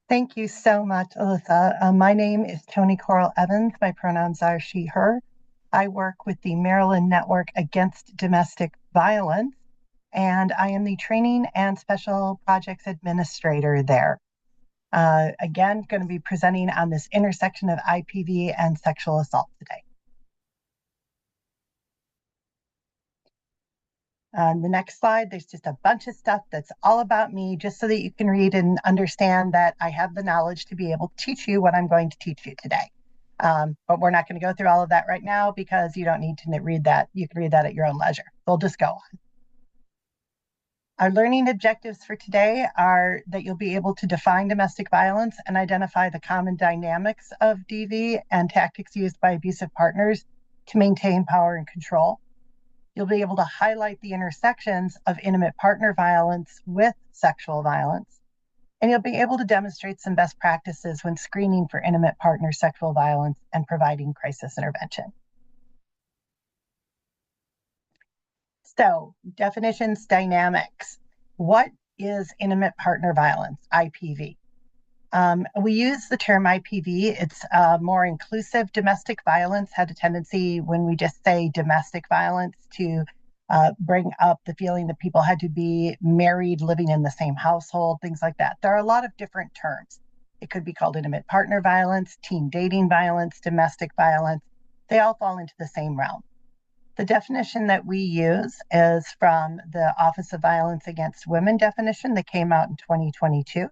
Thank you so much, Alyssa. My name is Toni Coral Evans. My pronouns are she, her. I work with the Maryland Network Against Domestic Violence, and I am the Training and Special Projects Administrator there. Again, going to be presenting on this intersection of IPV and sexual assault today. On the next slide, there's just a bunch of stuff that's all about me, just so that you can read and understand that I have the knowledge to be able to teach you what I'm going to teach you today. But we're not going to go through all of that right now because you don't need to read that. You can read that at your own leisure. We'll just go on. Our learning objectives for today are that you'll be able to define domestic violence and identify the common dynamics of DV and tactics used by abusive partners to maintain power and control. You'll be able to highlight the intersections of intimate partner violence with sexual violence. And you'll be able to demonstrate some best practices when screening for intimate partner sexual violence and providing crisis intervention. So, definitions, dynamics. What is intimate partner violence, IPV? We use the term IPV. It's more inclusive. Domestic violence had a tendency, when we just say domestic violence, to bring up the feeling that people had to be married, living in the same household, things like that. There are a lot of different terms. It could be called intimate partner violence, teen dating violence, domestic violence. They all fall into the same realm. The definition that we use is from the Office of Violence Against Women definition that came out in 2022.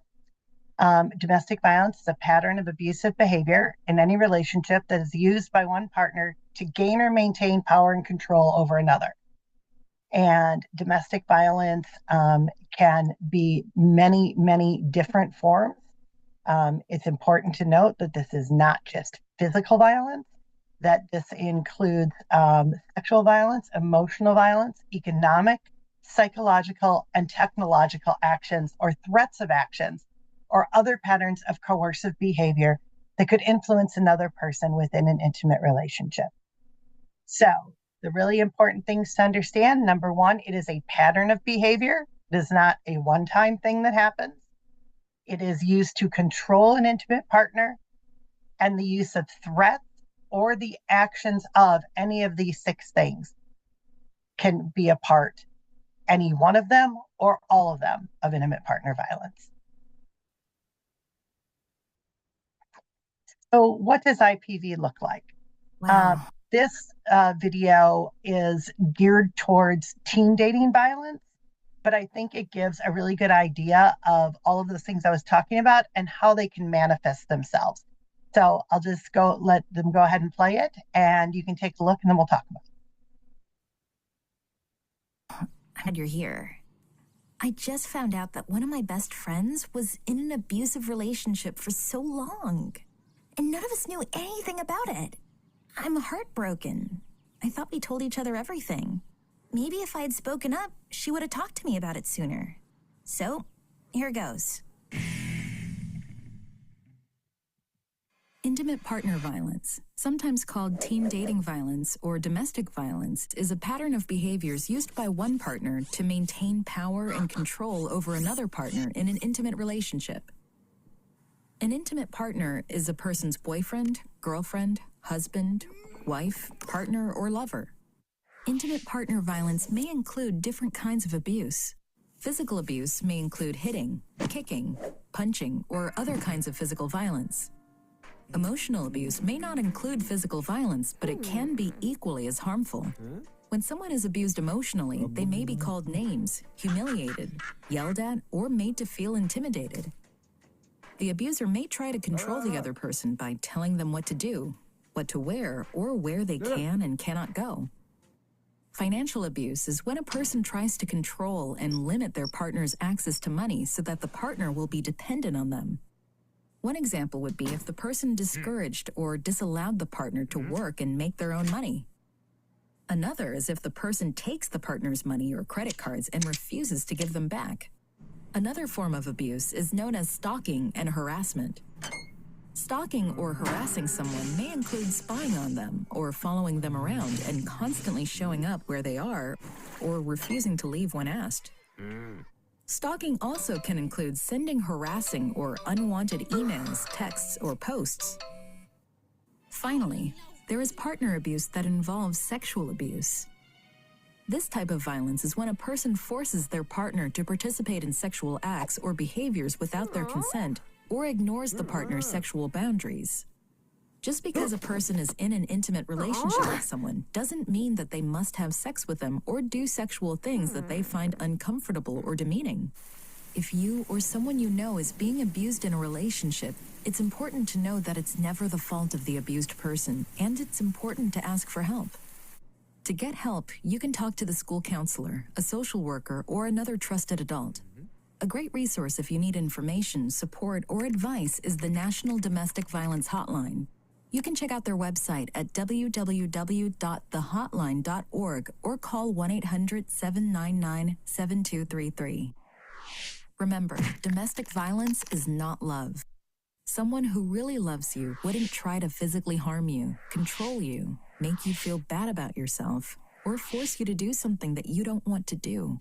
Domestic violence is a pattern of abusive behavior in any relationship that is used by one partner to gain or maintain power and control over another. And domestic violence can be many, many different forms. It's important to note that this is not just physical violence, that this includes sexual violence, emotional violence, economic, psychological, and technological actions or threats of actions or other patterns of coercive behavior that could influence another person within an intimate relationship. So, the really important things to understand, number one, it is a pattern of behavior. It is not a one-time thing that happens. It is used to control an intimate partner, and the use of threats or the actions of any of these 6 things can be a part, any one of them or all of them, of intimate partner violence. So what does IPV look like? Wow. This video is geared towards teen dating violence, but I think it gives a really good idea of all of those things I was talking about and how they can manifest themselves. So I'll just let them go ahead and play it, and you can take a look, and then we'll talk about it. Glad you're here. I just found out that one of my best friends was in an abusive relationship for so long, and none of us knew anything about it. I'm heartbroken. I thought we told each other everything. Maybe if I had spoken up, she would have talked to me about it sooner. So, here goes. Intimate partner violence, sometimes called teen dating violence or domestic violence, is a pattern of behaviors used by one partner to maintain power and control over another partner in an intimate relationship. An intimate partner is a person's boyfriend, girlfriend, husband, wife, partner, or lover. Intimate partner violence may include different kinds of abuse. Physical abuse may include hitting, kicking, punching, or other kinds of physical violence. Emotional abuse may not include physical violence, but it can be equally as harmful. When someone is abused emotionally, they may be called names, humiliated, yelled at, or made to feel intimidated. The abuser may try to control the other person by telling them what to do, what to wear, or where they can and cannot go. Financial abuse is when a person tries to control and limit their partner's access to money so that the partner will be dependent on them. One example would be if the person discouraged or disallowed the partner to work and make their own money. Another is if the person takes the partner's money or credit cards and refuses to give them back. Another form of abuse is known as stalking and harassment. Stalking or harassing someone may include spying on them or following them around and constantly showing up where they are or refusing to leave when asked. Stalking also can include sending harassing or unwanted emails, texts, or posts. Finally, there is partner abuse that involves sexual abuse. This type of violence is when a person forces their partner to participate in sexual acts or behaviors without their consent or ignores the partner's sexual boundaries. Just because a person is in an intimate relationship with someone doesn't mean that they must have sex with them or do sexual things that they find uncomfortable or demeaning. If you or someone you know is being abused in a relationship, it's important to know that it's never the fault of the abused person, and it's important to ask for help. To get help, you can talk to the school counselor, a social worker, or another trusted adult. A great resource if you need information, support, or advice is the National Domestic Violence Hotline. You can check out their website at www.thehotline.org or call 1-800-799-7233. Remember, domestic violence is not love. Someone who really loves you wouldn't try to physically harm you, control you, make you feel bad about yourself, or force you to do something that you don't want to do.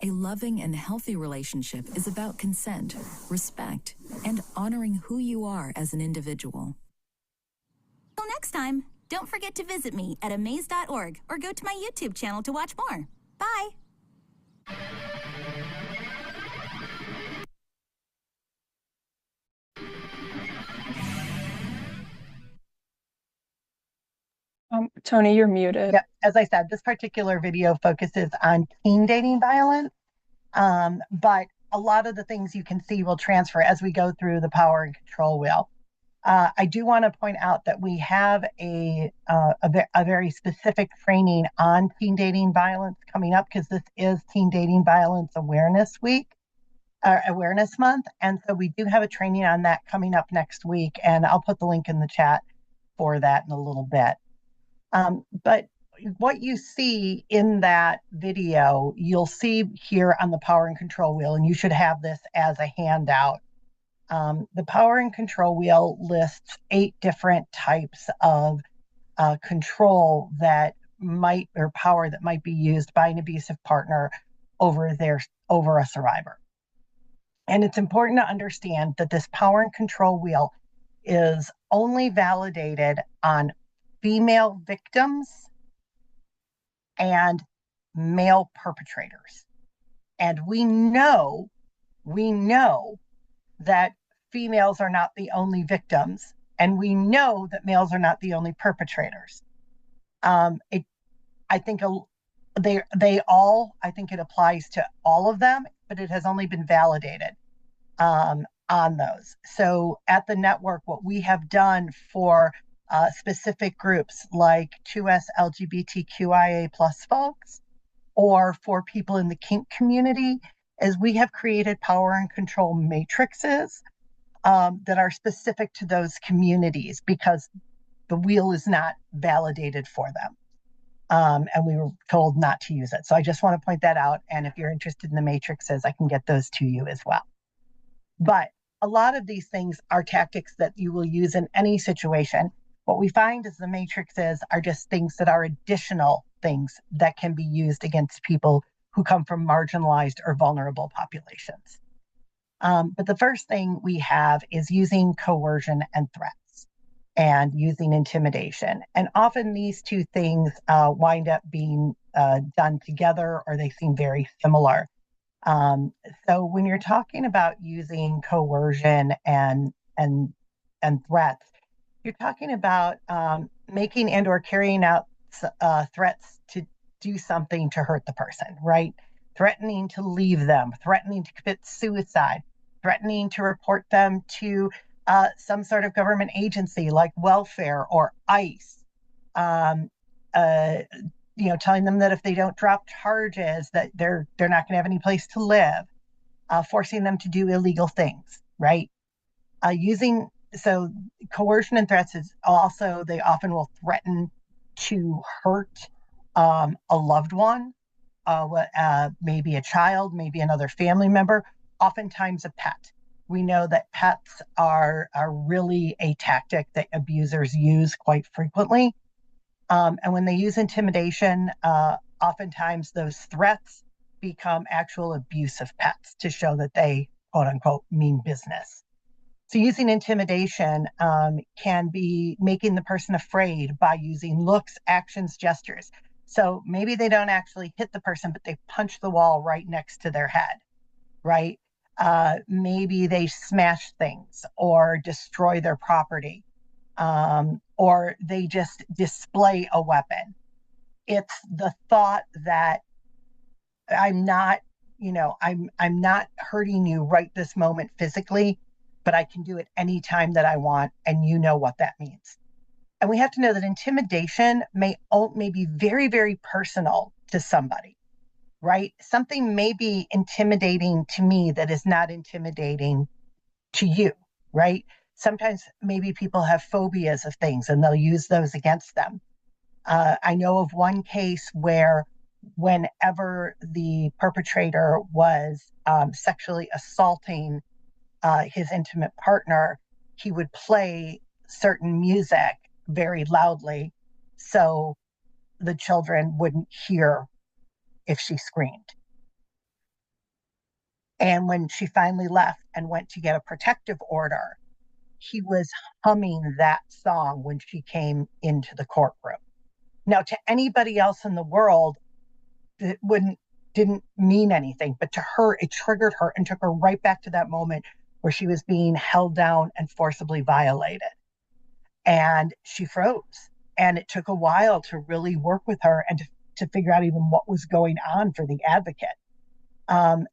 A loving and healthy relationship is about consent, respect, and honoring who you are as an individual. Till next time, don't forget to visit me at amaze.org or go to my YouTube channel to watch more. Bye! Tony, you're muted. Yep. As I said, this particular video focuses on teen dating violence, but a lot of the things you can see will transfer as we go through the power and control wheel. I do want to point out that we have a very specific training on teen dating violence coming up, because this is Teen Dating Violence Awareness Week, Awareness Month. And so we do have a training on that coming up next week, and I'll put the link in the chat for that in a little bit. But what you see in that video, you'll see here on the power and control wheel, and you should have this as a handout. The power and control wheel lists 8 different types of control that might, or power that might be used by an abusive partner over a survivor. And it's important to understand that this power and control wheel is only validated on female victims and male perpetrators. And we know that females are not the only victims, and we know that males are not the only perpetrators. I think it applies to all of them, but it has only been validated on those. So at the network, what we have done for specific groups like 2S LGBTQIA plus folks, or for people in the kink community, is we have created power and control matrices that are specific to those communities, because the wheel is not validated for them. And we were told not to use it. So I just want to point that out. And if you're interested in the matrices, I can get those to you as well. But a lot of these things are tactics that you will use in any situation. What we find is the matrices are just things that are additional things that can be used against people who come from marginalized or vulnerable populations. But the first thing we have is using coercion and threats, and using intimidation. And often these two things wind up being done together, or they seem very similar. So when you're talking about using coercion and threats, you're talking about making and or carrying out threats to do something to hurt the person, right? Threatening to leave them, threatening to commit suicide, threatening to report them to some sort of government agency like welfare or ICE, telling them that if they don't drop charges, that they're not going to have any place to live, forcing them to do illegal things, right? So coercion and threats is also, they often will threaten to hurt a loved one, maybe a child, maybe another family member, oftentimes a pet. We know that pets are really a tactic that abusers use quite frequently. And when they use intimidation, oftentimes those threats become actual abusive pets to show that they, quote unquote, mean business. So using intimidation can be making the person afraid by using looks, actions, gestures. So maybe they don't actually hit the person, but they punch the wall right next to their head, right? Maybe they smash things or destroy their property, or they just display a weapon. It's the thought that I'm not, I'm not hurting you right this moment physically, but I can do it anytime that I want, and you know what that means. And we have to know that intimidation may be very, very personal to somebody, right? Something may be intimidating to me that is not intimidating to you, right? Sometimes maybe people have phobias of things and they'll use those against them. I know of one case where whenever the perpetrator was sexually assaulting his intimate partner, he would play certain music very loudly so the children wouldn't hear if she screamed. And when she finally left and went to get a protective order, he was humming that song when she came into the courtroom. Now, to anybody else in the world, it didn't mean anything, but to her, it triggered her and took her right back to that moment where she was being held down and forcibly violated. And she froze. And it took a while to really work with her and to figure out even what was going on for the advocate.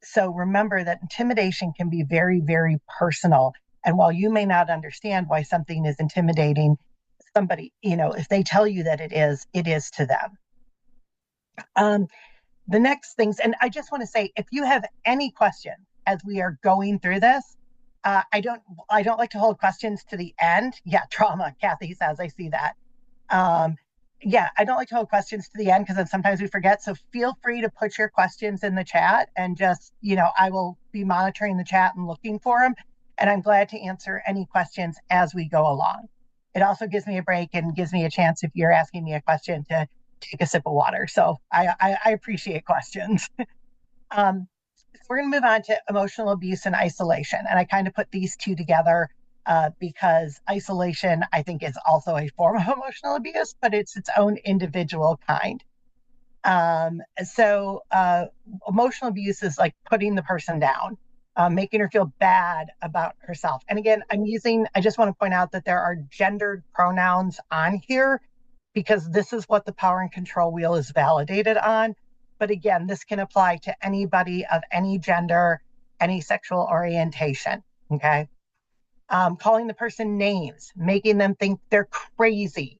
So remember that intimidation can be very, very personal. And while you may not understand why something is intimidating, somebody, if they tell you that it is to them. The next things, and I just want to say, if you have any questions as we are going through this, I don't like to hold questions to the end. Yeah, trauma, Kathy says, I see that. Yeah, I don't like to hold questions to the end because then sometimes we forget. So feel free to put your questions in the chat and just, I will be monitoring the chat and looking for them. And I'm glad to answer any questions as we go along. It also gives me a break and gives me a chance, if you're asking me a question, to take a sip of water. So I appreciate questions. We're going to move on to emotional abuse and isolation. And I kind of put these two together because isolation, I think, is also a form of emotional abuse, but it's its own individual kind. So emotional abuse is like putting the person down, making her feel bad about herself. And again, I just want to point out that there are gendered pronouns on here because this is what the power and control wheel is validated on. But again, this can apply to anybody of any gender, any sexual orientation. Okay. Calling the person names, making them think they're crazy.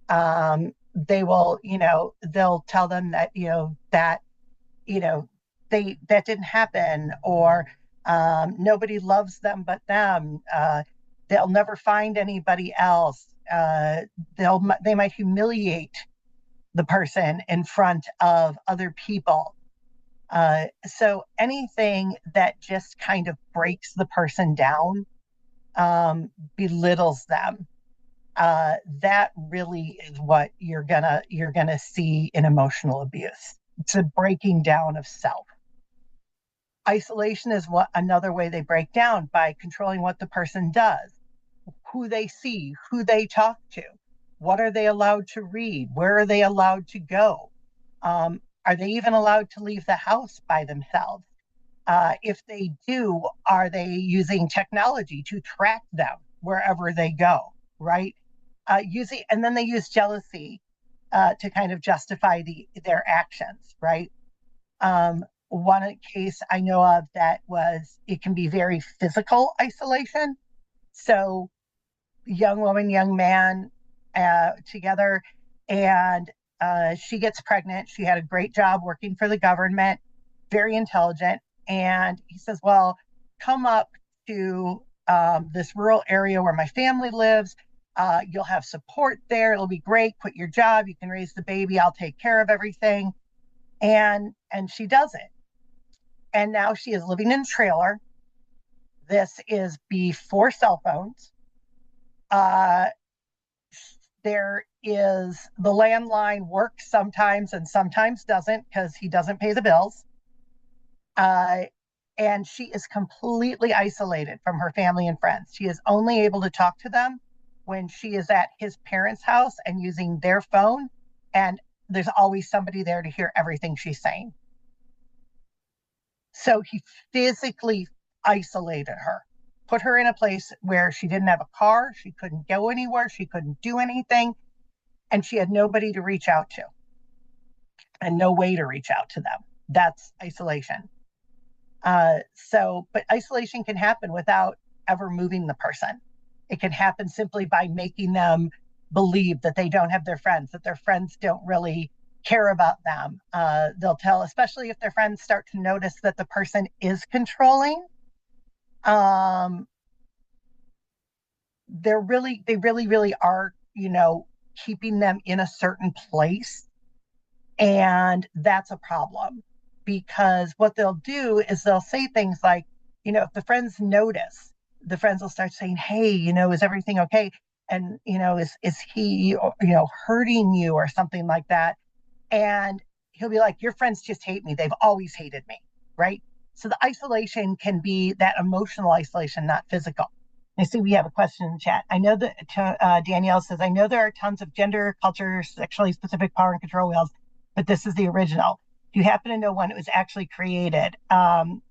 They will, they'll tell them that, that didn't happen, or nobody loves them but them. They'll never find anybody else. They might humiliate the person in front of other people. So anything that just kind of breaks the person down, belittles them. That really is what you're gonna see in emotional abuse. It's a breaking down of self. Isolation is another way they break down, by controlling what the person does, who they see, who they talk to, what are they allowed to read, where are they allowed to go, are they even allowed to leave the house by themselves? If they do, are they using technology to track them wherever they go, right? And then they use jealousy to kind of justify their actions, right? One case I know of it can be very physical isolation. So young woman, young man together, and she gets pregnant. She had a great job working for the government, very intelligent. And he says, well, come up to this rural area where my family lives. You'll have support there. It'll be great. Quit your job. You can raise the baby. I'll take care of everything. And she does it. And now she is living in a trailer. This is before cell phones. There is the landline works sometimes and sometimes doesn't because he doesn't pay the bills. Uh, and she is completely isolated from her family and friends. She is only able to talk to them when she is at his parents' house and using their phone. And there's always somebody there to hear everything she's saying. So he physically isolated her, put her in a place where she didn't have a car, she couldn't go anywhere, she couldn't do anything, and she had nobody to reach out to and no way to reach out to them. That's isolation. But isolation can happen without ever moving the person. It can happen simply by making them believe that they don't have their friends, that their friends don't really care about them. They'll tell, especially if their friends start to notice that the person is controlling. They really are, keeping them in a certain place. And that's a problem because what they'll do is they'll say things like, if the friends notice, the friends will start saying, hey, is everything okay? And, is he, hurting you or something like that? And he'll be like, your friends just hate me. They've always hated me. Right. So the isolation can be that emotional isolation, not physical. I see we have a question in the chat. I know that Danielle says, I know there are tons of gender, culture, sexually specific power and control wheels, but this is the original. Do you happen to know when it was actually created? Accurate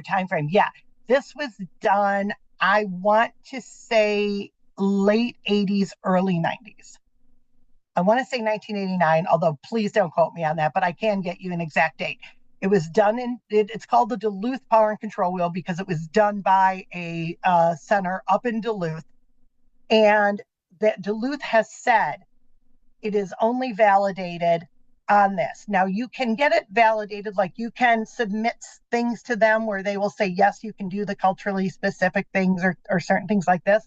time frame. Yeah, this was done, I want to say late 80s, early 90s. I want to say 1989, although please don't quote me on that, but I can get you an exact date. It was done it's called the Duluth Power and Control Wheel because it was done by a center up in Duluth. And that Duluth has said it is only validated on this. Now you can get it validated, like you can submit things to them where they will say, yes, you can do the culturally specific things or certain things like this.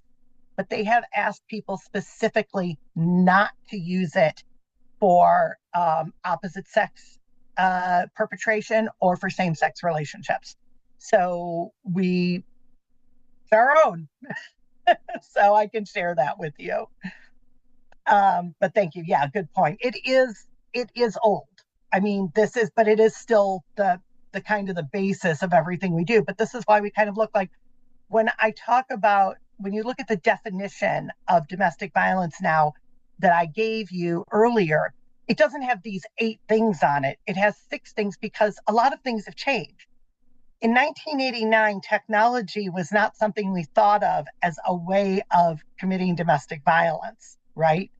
But they have asked people specifically not to use it for opposite sex perpetration or for same-sex relationships. So we our own. So I can share that with you. But thank you. Yeah, good point. It is old. I mean, but it is still the kind of the basis of everything we do. But this is why we kind of look like when you look at the definition of domestic violence now that I gave you earlier, it doesn't have these 8 things on it. It has 6 things because a lot of things have changed. In 1989, technology was not something we thought of as a way of committing domestic violence, right?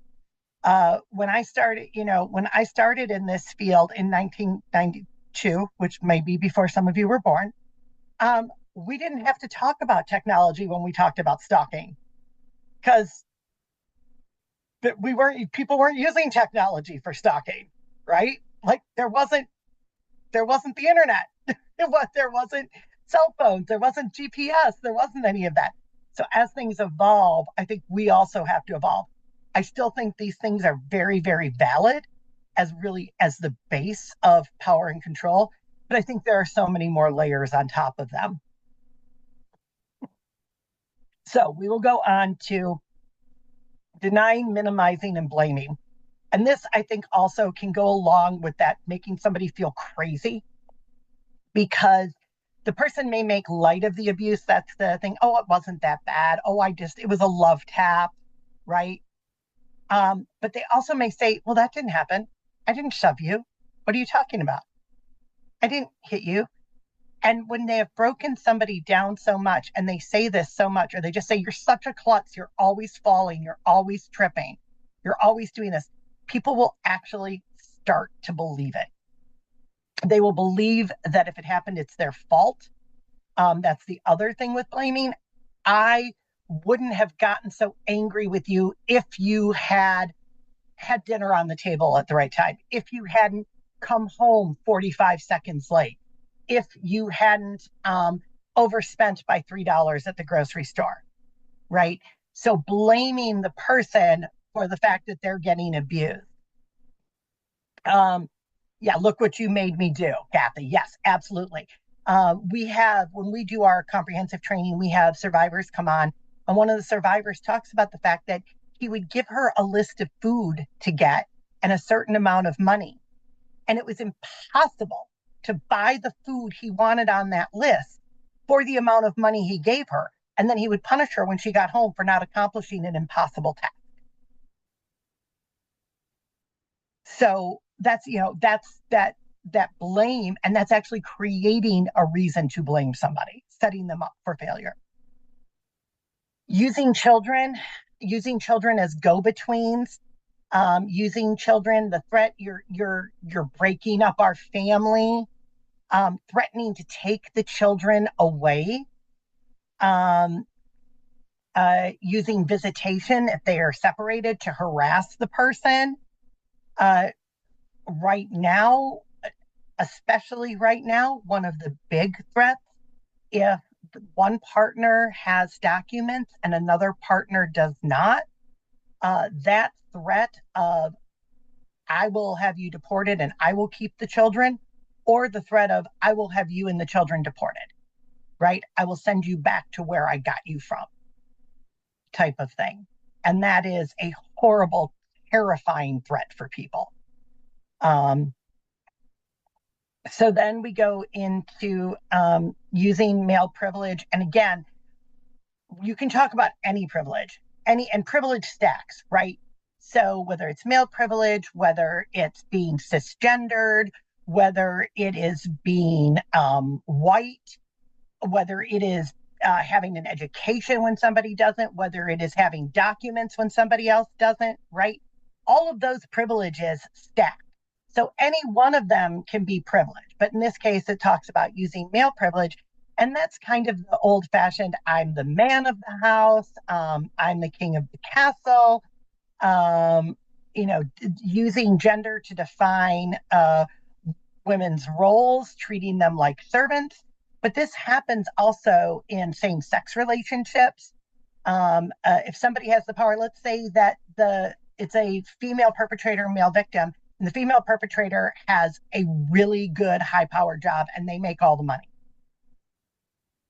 When I started in this field in 1992, which may be before some of you were born, we didn't have to talk about technology when we talked about stalking because people weren't using technology for stalking, right? Like there wasn't the internet. There wasn't cell phones, there wasn't GPS, there wasn't any of that. So as things evolve, I think we also have to evolve. I still think these things are very, very valid as the base of power and control, but I think there are so many more layers on top of them. So we will go on to denying, minimizing, and blaming. And this, I think, also can go along with that, making somebody feel crazy because the person may make light of the abuse. That's the thing. Oh, it wasn't that bad. Oh, it was a love tap, right? But they also may say, well, that didn't happen. I didn't shove you. What are you talking about? I didn't hit you. And when they have broken somebody down so much and they say this so much, or they just say, you're such a klutz, you're always falling, you're always tripping, you're always doing this, people will actually start to believe it. They will believe that if it happened, it's their fault. That's the other thing with blaming. I wouldn't have gotten so angry with you if you had dinner on the table at the right time, if you hadn't come home 45 seconds late, if you hadn't overspent by $3 at the grocery store, right? So blaming the person for the fact that they're getting abused. Yeah, look what you made me do, Kathy. Yes, absolutely. When we do our comprehensive training, we have survivors come on, and one of the survivors talks about the fact that he would give her a list of food to get and a certain amount of money. And it was impossible to buy the food he wanted on that list for the amount of money he gave her. And then he would punish her when she got home for not accomplishing an impossible task. So that's, that's that blame, and that's actually creating a reason to blame somebody, setting them up for failure. Using children as go-betweens, using children, the threat, you're breaking up our family, threatening to take the children away, using visitation if they are separated to harass the person. Right now, especially right now, one of the big threats, if one partner has documents and another partner does not, that threat of I will have you deported and I will keep the children, or the threat of I will have you and the children deported, right? I will send you back to where I got you from, type of thing. And that is a horrible, terrifying threat for people. So then we go into using male privilege. And again, you can talk about any privilege, and privilege stacks, right? So whether it's male privilege, whether it's being cisgendered, whether it is being white, whether it is having an education when somebody doesn't, whether it is having documents when somebody else doesn't, right? All of those privileges stack. So any one of them can be privileged. But in this case, it talks about using male privilege. And that's kind of the old fashioned, I'm the man of the house, I'm the king of the castle, using gender to define women's roles, treating them like servants. But this happens also in same-sex relationships. If somebody has the power, let's say that it's a female perpetrator, male victim, and the female perpetrator has a really good high-powered job and they make all the money.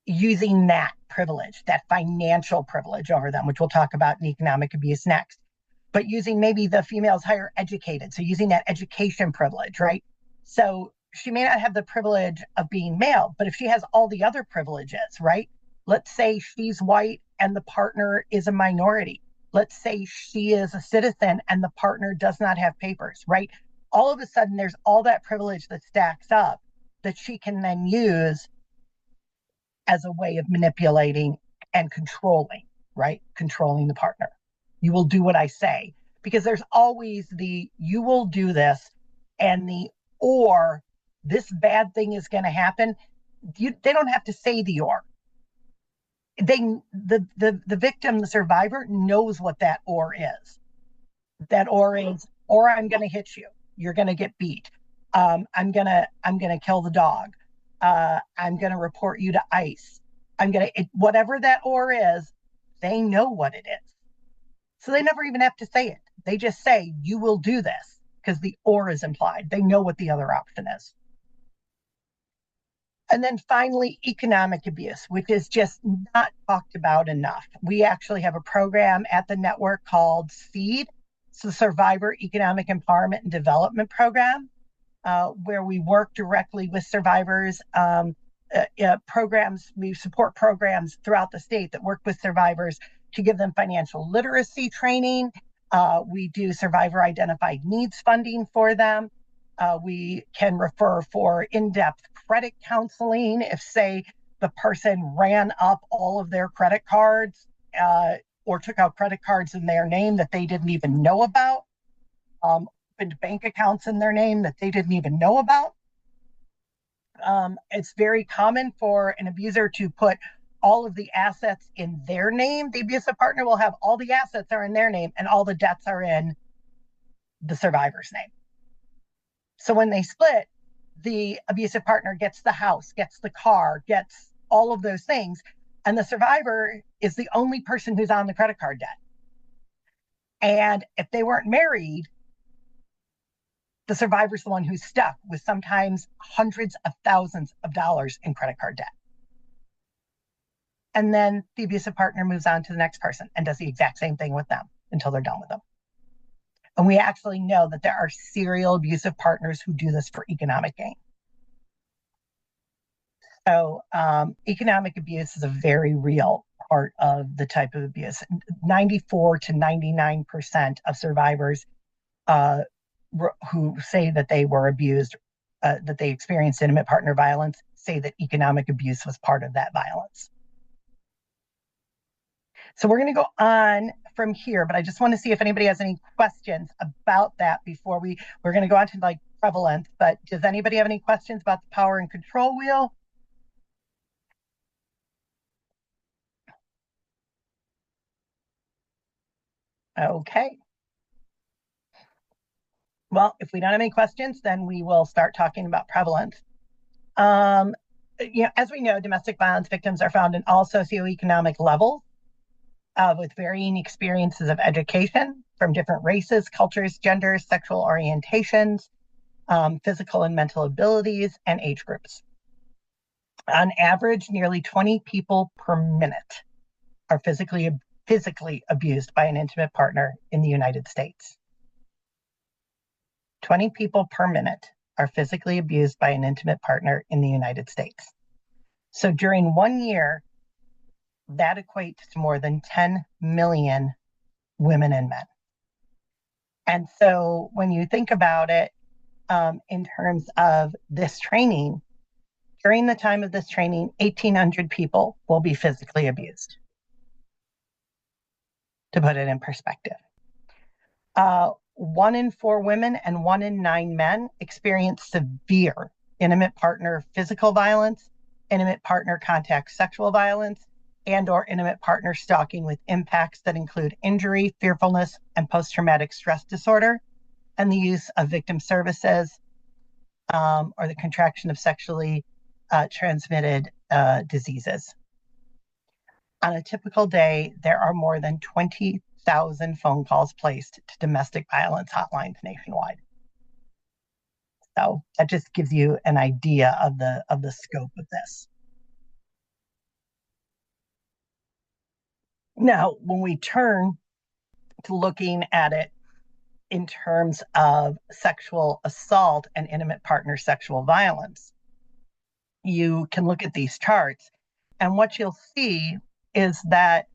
Using that privilege, that financial privilege over them, which we'll talk about in economic abuse next, but using maybe the female's higher educated, so using that education privilege, right? So she may not have the privilege of being male, but if she has all the other privileges, right? Let's say she's white and the partner is a minority. Let's say she is a citizen and the partner does not have papers, right? All of a sudden, there's all that privilege that stacks up that she can then use as a way of manipulating and controlling, right? Controlling the partner. You will do what I say, because there's always the you will do this and the or this bad thing is going to happen. They don't have to say the or. The victim, the survivor, knows what that or is. That or is, or I'm going to hit you. You're going to get beat. I'm gonna kill the dog. I'm going to report you to ICE. Whatever that or is, they know what it is. So they never even have to say it. They just say, you will do this, because the or is implied. They know what the other option is. And then finally, economic abuse, which is just not talked about enough. We actually have a program at the network called SEED. It's the Survivor Economic Empowerment and Development Program, where we work directly with survivors. We support programs throughout the state that work with survivors to give them financial literacy training. We do survivor identified needs funding for them. We can refer for in-depth credit counseling if, say, the person ran up all of their credit cards or took out credit cards in their name that they didn't even know about, opened bank accounts in their name that they didn't even know about. It's very common for an abuser to put all of the assets in their name. The abusive partner will have all the assets are in their name and all the debts are in the survivor's name. So when they split, the abusive partner gets the house, gets the car, gets all of those things, and the survivor is the only person who's on the credit card debt. And if they weren't married, the survivor's the one who's stuck with sometimes hundreds of thousands of dollars in credit card debt. And then the abusive partner moves on to the next person and does the exact same thing with them until they're done with them. And we actually know that there are serial abusive partners who do this for economic gain. So economic abuse is a very real part of the type of abuse. 94 to 99% of survivors who say that they were abused, that they experienced intimate partner violence, say that economic abuse was part of that violence. So we're going to go on from here, but I just want to see if anybody has any questions about that before we're going to go on to like prevalence. But does anybody have any questions about the power and control wheel? Okay. Well, if we don't have any questions, then we will start talking about prevalence. As we know, domestic violence victims are found in all socioeconomic levels with varying experiences of education from different races, cultures, genders, sexual orientations, physical and mental abilities, and age groups. On average, nearly 20 people per minute are physically abused by an intimate partner in the United States. 20 people per minute are physically abused by an intimate partner in the United States. So during 1 year, that equates to more than 10 million women and men. And so when you think about it in terms of this training, during the time of this training, 1,800 people will be physically abused. To put it in perspective. 1 in 4 women and 1 in 9 men experience severe intimate partner physical violence, intimate partner contact sexual violence, and/or intimate partner stalking with impacts that include injury, fearfulness, and post-traumatic stress disorder, and the use of victim services or the contraction of sexually transmitted diseases. On a typical day, there are more than 20,000 phone calls placed to domestic violence hotlines nationwide. So that just gives you an idea of the scope of this. Now, when we turn to looking at it in terms of sexual assault and intimate partner sexual violence, you can look at these charts, and what you'll see is that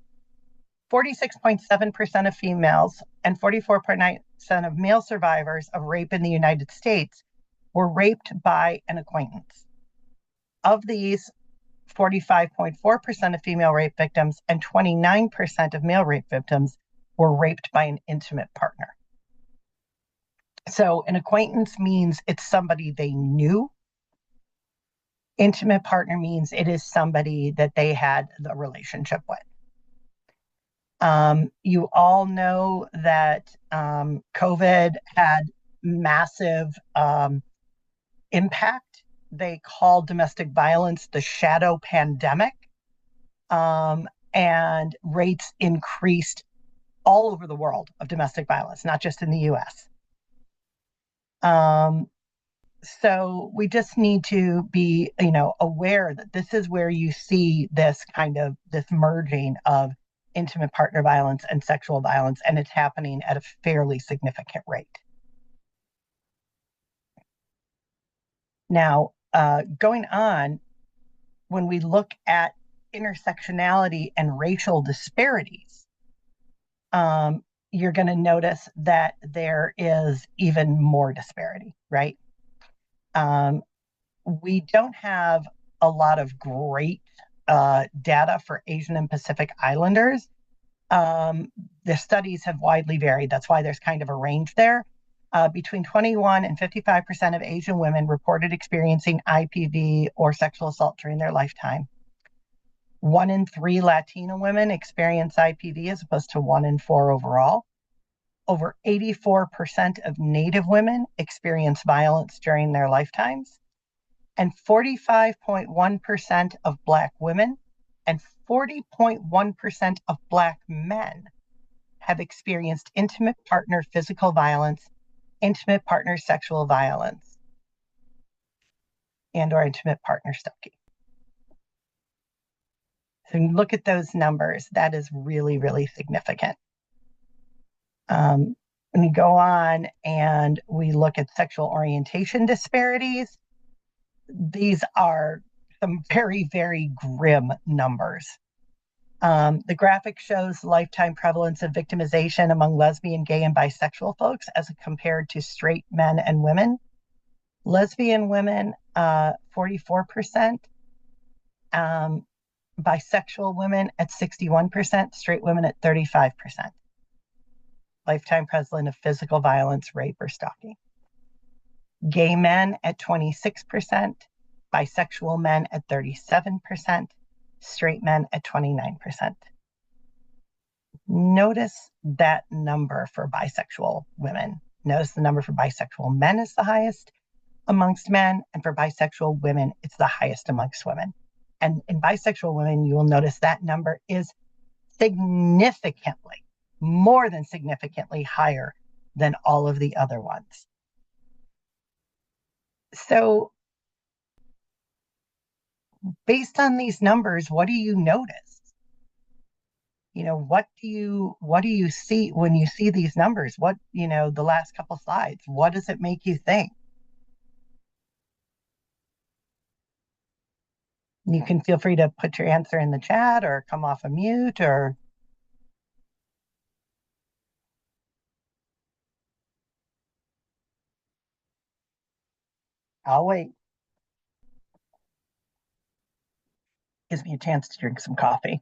46.7% of females and 44.9% of male survivors of rape in the United States were raped by an acquaintance. Of these, 45.4% of female rape victims and 29% of male rape victims were raped by an intimate partner. So an acquaintance means it's somebody they knew. Intimate partner means it is somebody that they had the relationship with. You all know that COVID had massive impact. They called domestic violence the shadow pandemic, and rates increased all over the world of domestic violence, not just in the US. So we just need to be, aware that this is where you see this merging of intimate partner violence and sexual violence, and it's happening at a fairly significant rate. Now, going on, when we look at intersectionality and racial disparities, you're going to notice that there is even more disparity, right? We don't have a lot of great data for Asian and Pacific Islanders. The studies have widely varied. That's why there's kind of a range there. Between 21 and 55% of Asian women reported experiencing IPV or sexual assault during their lifetime. 1 in 3 Latina women experience IPV as opposed to 1 in 4 overall. Over 84% of Native women experience violence during their lifetimes. And 45.1% of Black women and 40.1% of Black men have experienced intimate partner physical violence, intimate partner sexual violence, and/or intimate partner stalking. So when you look at those numbers, that is really, really significant. When you go on and we look at sexual orientation disparities, these are some very, very grim numbers. The graphic shows lifetime prevalence of victimization among lesbian, gay, and bisexual folks as compared to straight men and women. Lesbian women, 44%. Bisexual women at 61%, straight women at 35%. Lifetime prevalence of physical violence, rape, or stalking. Gay men at 26%, bisexual men at 37%, straight men at 29%. Notice that number for bisexual women. Notice the number for bisexual men is the highest amongst men, and for bisexual women, it's the highest amongst women. And in bisexual women, you will notice that number is significantly, more than significantly higher than all of the other ones. So based on these numbers, what do you notice? What do you see when you see these numbers? What, the last couple slides, what does it make you think? You can feel free to put your answer in the chat or come off a mute or. I'll wait. Gives me a chance to drink some coffee.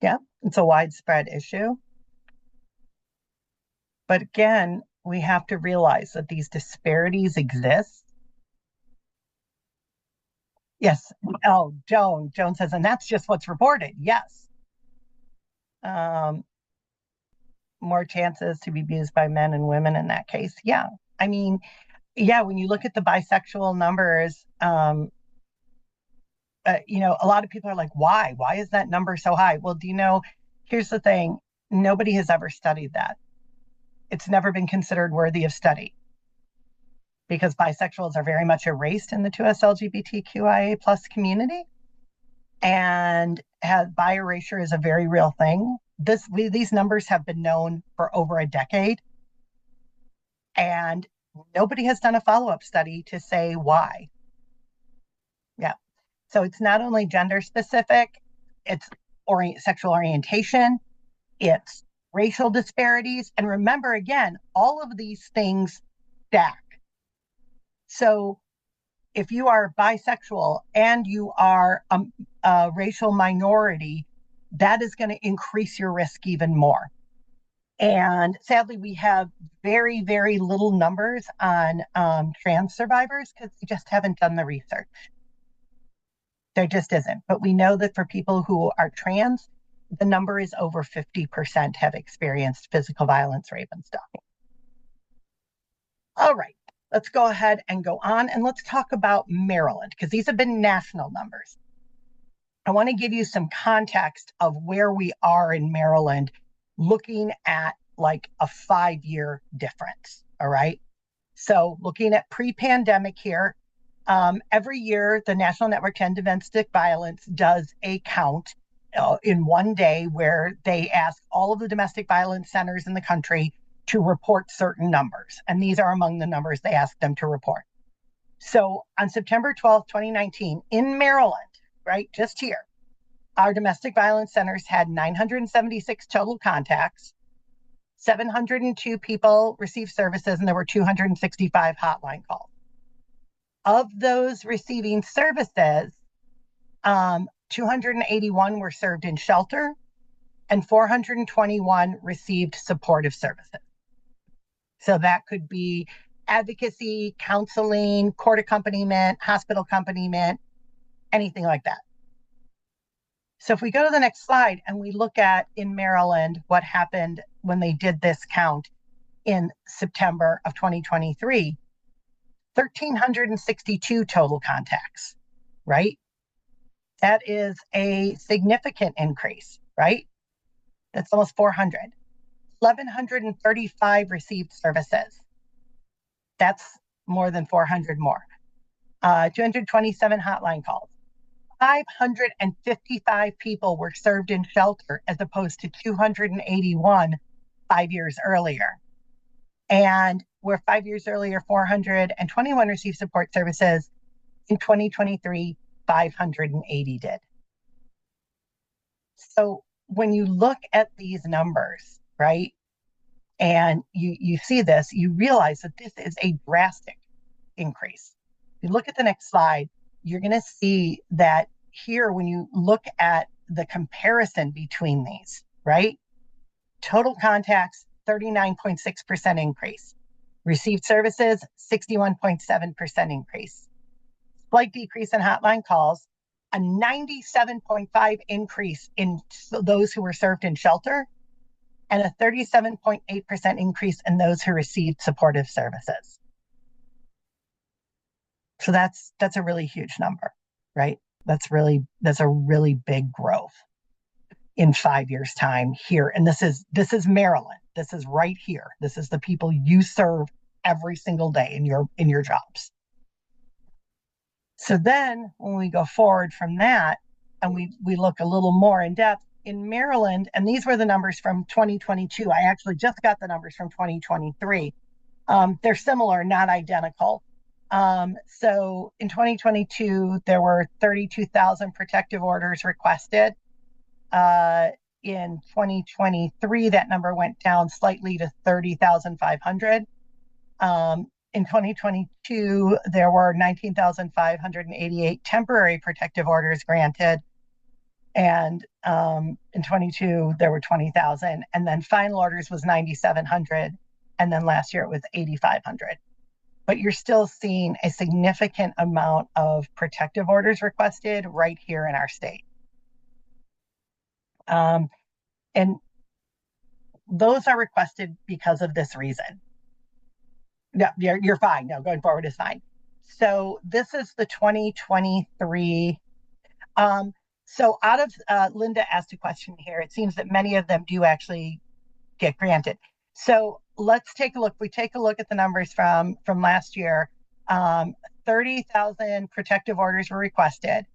Yeah, it's a widespread issue. But again, we have to realize that these disparities exist. Yes. Oh, Joan says, and that's just what's reported. Yes. More chances to be abused by men and women in that case. Yeah. I mean, yeah, when you look at the bisexual numbers, a lot of people are like, why? Why is that number so high? Well, here's the thing. Nobody has ever studied that. It's never been considered worthy of study because bisexuals are very much erased in the 2S LGBTQIA plus community. And bi erasure is a very real thing. These numbers have been known for over a decade. And nobody has done a follow-up study to say why. Yeah. So it's not only gender specific, it's sexual orientation, it's racial disparities. And remember, again, all of these things stack. So if you are bisexual and you are a racial minority, that is going to increase your risk even more. And sadly, we have very, very little numbers on trans survivors because we just haven't done the research. There just isn't. But we know that for people who are trans, the number is over 50% have experienced physical violence, rape, and stalking. All right, let's go ahead and go on and let's talk about Maryland because these have been national numbers. I want to give you some context of where we are in Maryland looking at like a 5-year difference. All right. So looking at pre-pandemic here, every year, the National Network to End Domestic Violence does a count in one day where they ask all of the domestic violence centers in the country to report certain numbers. And these are among the numbers they ask them to report. So on September 12th, 2019, in Maryland, right, just here, our domestic violence centers had 976 total contacts, 702 people received services, and there were 265 hotline calls. Of those receiving services, 281 were served in shelter and 421 received supportive services. So that could be advocacy, counseling, court accompaniment, hospital accompaniment, anything like that. So if we go to the next slide and we look at in Maryland what happened when they did this count in September of 2023, 1,362 total contacts, right? That is a significant increase, right? That's almost 400. 1,135 received services. That's more than 400 more. 227 hotline calls. 555 people were served in shelter as opposed to 281 5 years earlier. And where 5 years earlier, 421 received support services, in 2023, 580 did. So when you look at these numbers, right, and you see this, you realize that this is a drastic increase. If you look at the next slide, you're going to see that here, when you look at the comparison between these, right, total contacts, 39.6% increase. Received services, 61.7% increase. Slight decrease in hotline calls, a 97.5% increase in those who were served in shelter, and a 37.8% increase in those who received supportive services. So that's a really huge number, right? That's a really big growth in 5 years' time here. And this is Maryland. This is right here. This is the people you serve every single day in your jobs. So then when we go forward from that and we look a little more in depth in Maryland, and these were the numbers from 2022. I actually just got the numbers from 2023. They're similar, not identical. So in 2022, there were 32,000 protective orders requested. In 2023, that number went down slightly to 30,500. In 2022, there were 19,588 temporary protective orders granted. And in 22, there were 20,000. And then final orders was 9,700. And then last year it was 8,500. But you're still seeing a significant amount of protective orders requested right here in our state. And those are requested because of this reason. No, you're fine. No, going forward is fine. So this is the 2023. So out of, Linda asked a question here. It seems that many of them do actually get granted. So let's take a look. We take a look at the numbers from last year. 30,000 protective orders were requested.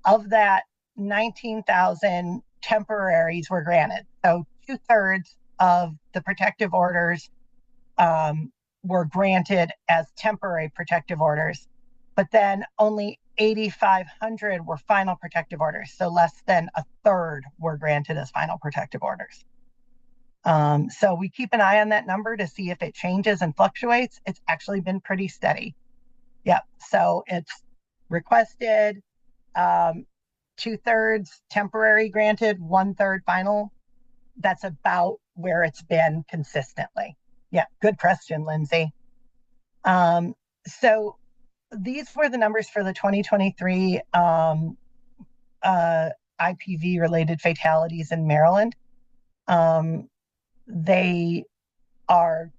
Of that, 19,000 temporaries were granted. So 2/3 of the protective orders were granted as temporary protective orders, but then only 8,500 were final protective orders. So less than 1/3 were granted as final protective orders. So we keep an eye on that number to see if it changes and fluctuates. It's actually been pretty steady. Yep. So it's requested, 2/3 temporary granted, 1/3 final. That's about where it's been consistently. Yeah, good question, Lindsay. So these were the numbers for the 2023 IPV related fatalities in Maryland. They are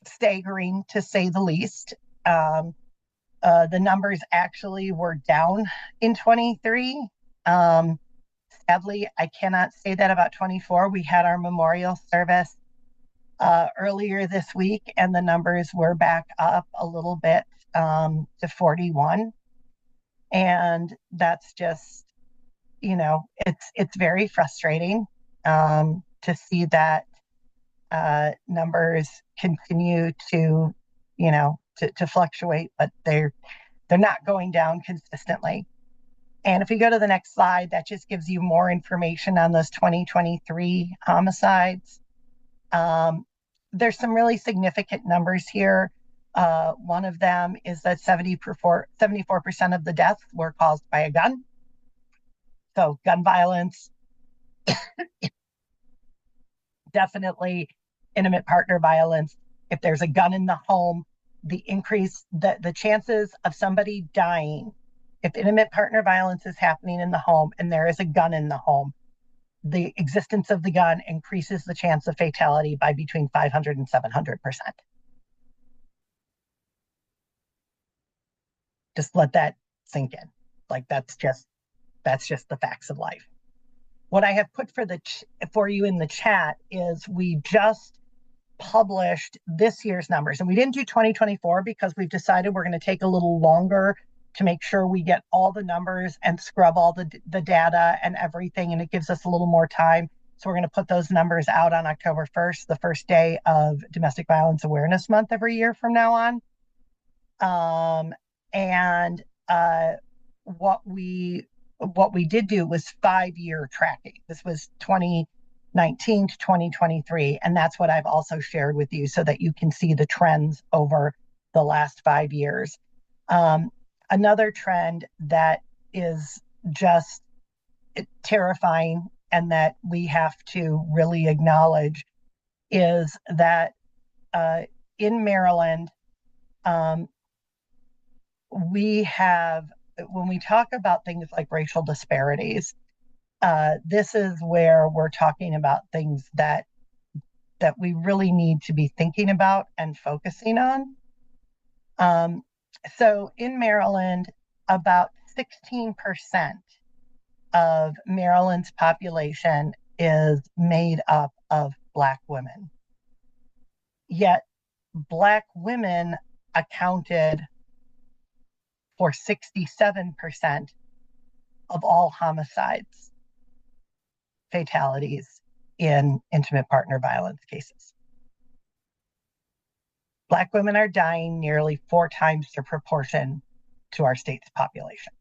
staggering, to say the least. The numbers actually were down in 23. Sadly, I cannot say that about 24. We had our memorial service earlier this week, and the numbers were back up a little bit to 41. And that's just, it's very frustrating to see that numbers continue to, to fluctuate, but they're not going down consistently. And if we go to the next slide, that just gives you more information on those 2023 homicides. There's some really significant numbers here. One of them is that 74% of the deaths were caused by a gun. So gun violence, definitely intimate partner violence. If there's a gun in the home, the chances of somebody dying, if intimate partner violence is happening in the home and there is a gun in the home, the existence of the gun increases the chance of fatality by between 500 and 700%. Just let that sink in. Like that's just the facts of life. What I have put for you in the chat is we just published this year's numbers, and we didn't do 2024 because we've decided we're going to take a little longer to make sure we get all the numbers and scrub all the data and everything, and it gives us a little more time. So we're going to put those numbers out on October 1st, the first day of Domestic Violence Awareness Month every year from now on. And what we did do was 5-year tracking. This was 2019 to 2023, and that's what I've also shared with you so that you can see the trends over the last 5 years. Another trend that is just terrifying and that we have to really acknowledge is that in Maryland, we have, when we talk about things like racial disparities, this is where we're talking about things that we really need to be thinking about and focusing on. So in Maryland, about 16% of Maryland's population is made up of Black women. Yet Black women accounted for 67% of all homicides, fatalities in intimate partner violence cases. Black women are dying nearly 4 times their proportion to our state's population.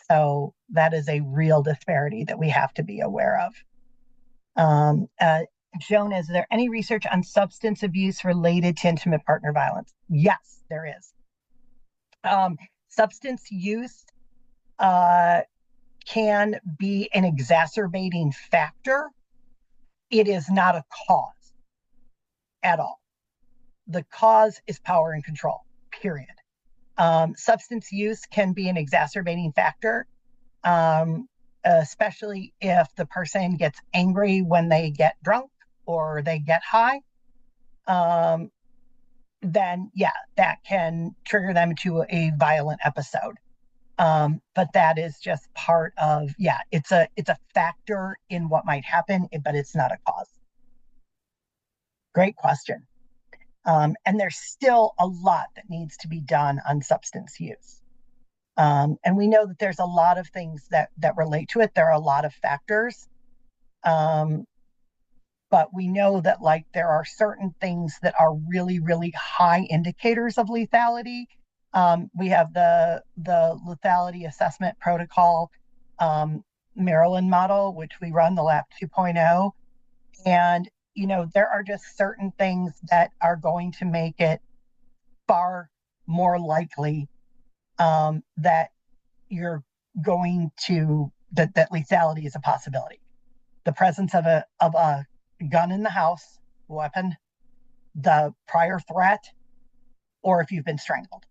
So that is a real disparity that we have to be aware of. Joan, is there any research on substance abuse related to intimate partner violence? Yes, there is. Substance use can be an exacerbating factor. It is not a cause at all. The cause is power and control, period. Substance use can be an exacerbating factor, especially if the person gets angry when they get drunk or they get high. Then, yeah, that can trigger them to a violent episode. But that is just part of, it's a factor in what might happen, but it's not a cause. Great question. And there's still a lot that needs to be done on substance use. And we know that there's a lot of things that relate to it. There are a lot of factors. But we know that there are certain things that are really, really high indicators of lethality. We have the lethality assessment protocol, Maryland model, which we run, the LAP 2.0. And, there are just certain things that are going to make it far more likely that you're going to, that lethality is a possibility. The presence of a gun in the house, weapon, the prior threat, or if you've been strangled.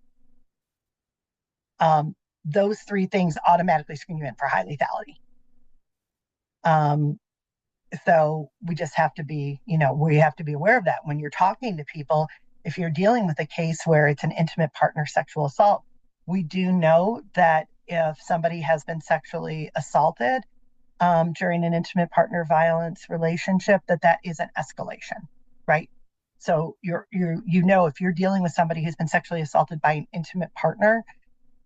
Those 3 things automatically screen you in for high lethality. So we just have to be, we have to be aware of that when you're talking to people. If you're dealing with a case where it's an intimate partner sexual assault, we do know that if somebody has been sexually assaulted during an intimate partner violence relationship, that is an escalation, right? So if you're dealing with somebody who's been sexually assaulted by an intimate partner,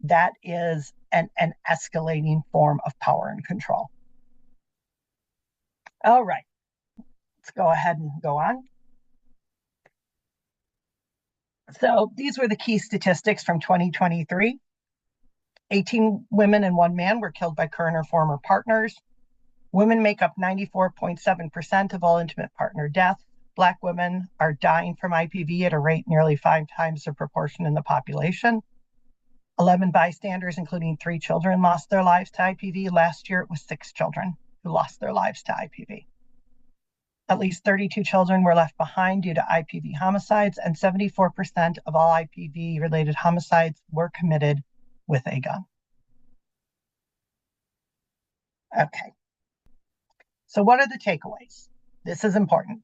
that is an escalating form of power and control. All right, let's go ahead and go on. So these were the key statistics from 2023. 18 women and 1 man were killed by current or former partners. Women make up 94.7% of all intimate partner deaths. Black women are dying from IPV at a rate nearly 5 times the proportion in the population. 11 bystanders, including 3 children, lost their lives to IPV. Last year, it was 6 children who lost their lives to IPV. At least 32 children were left behind due to IPV homicides, and 74% of all IPV-related homicides were committed with a gun. Okay. So what are the takeaways? This is important.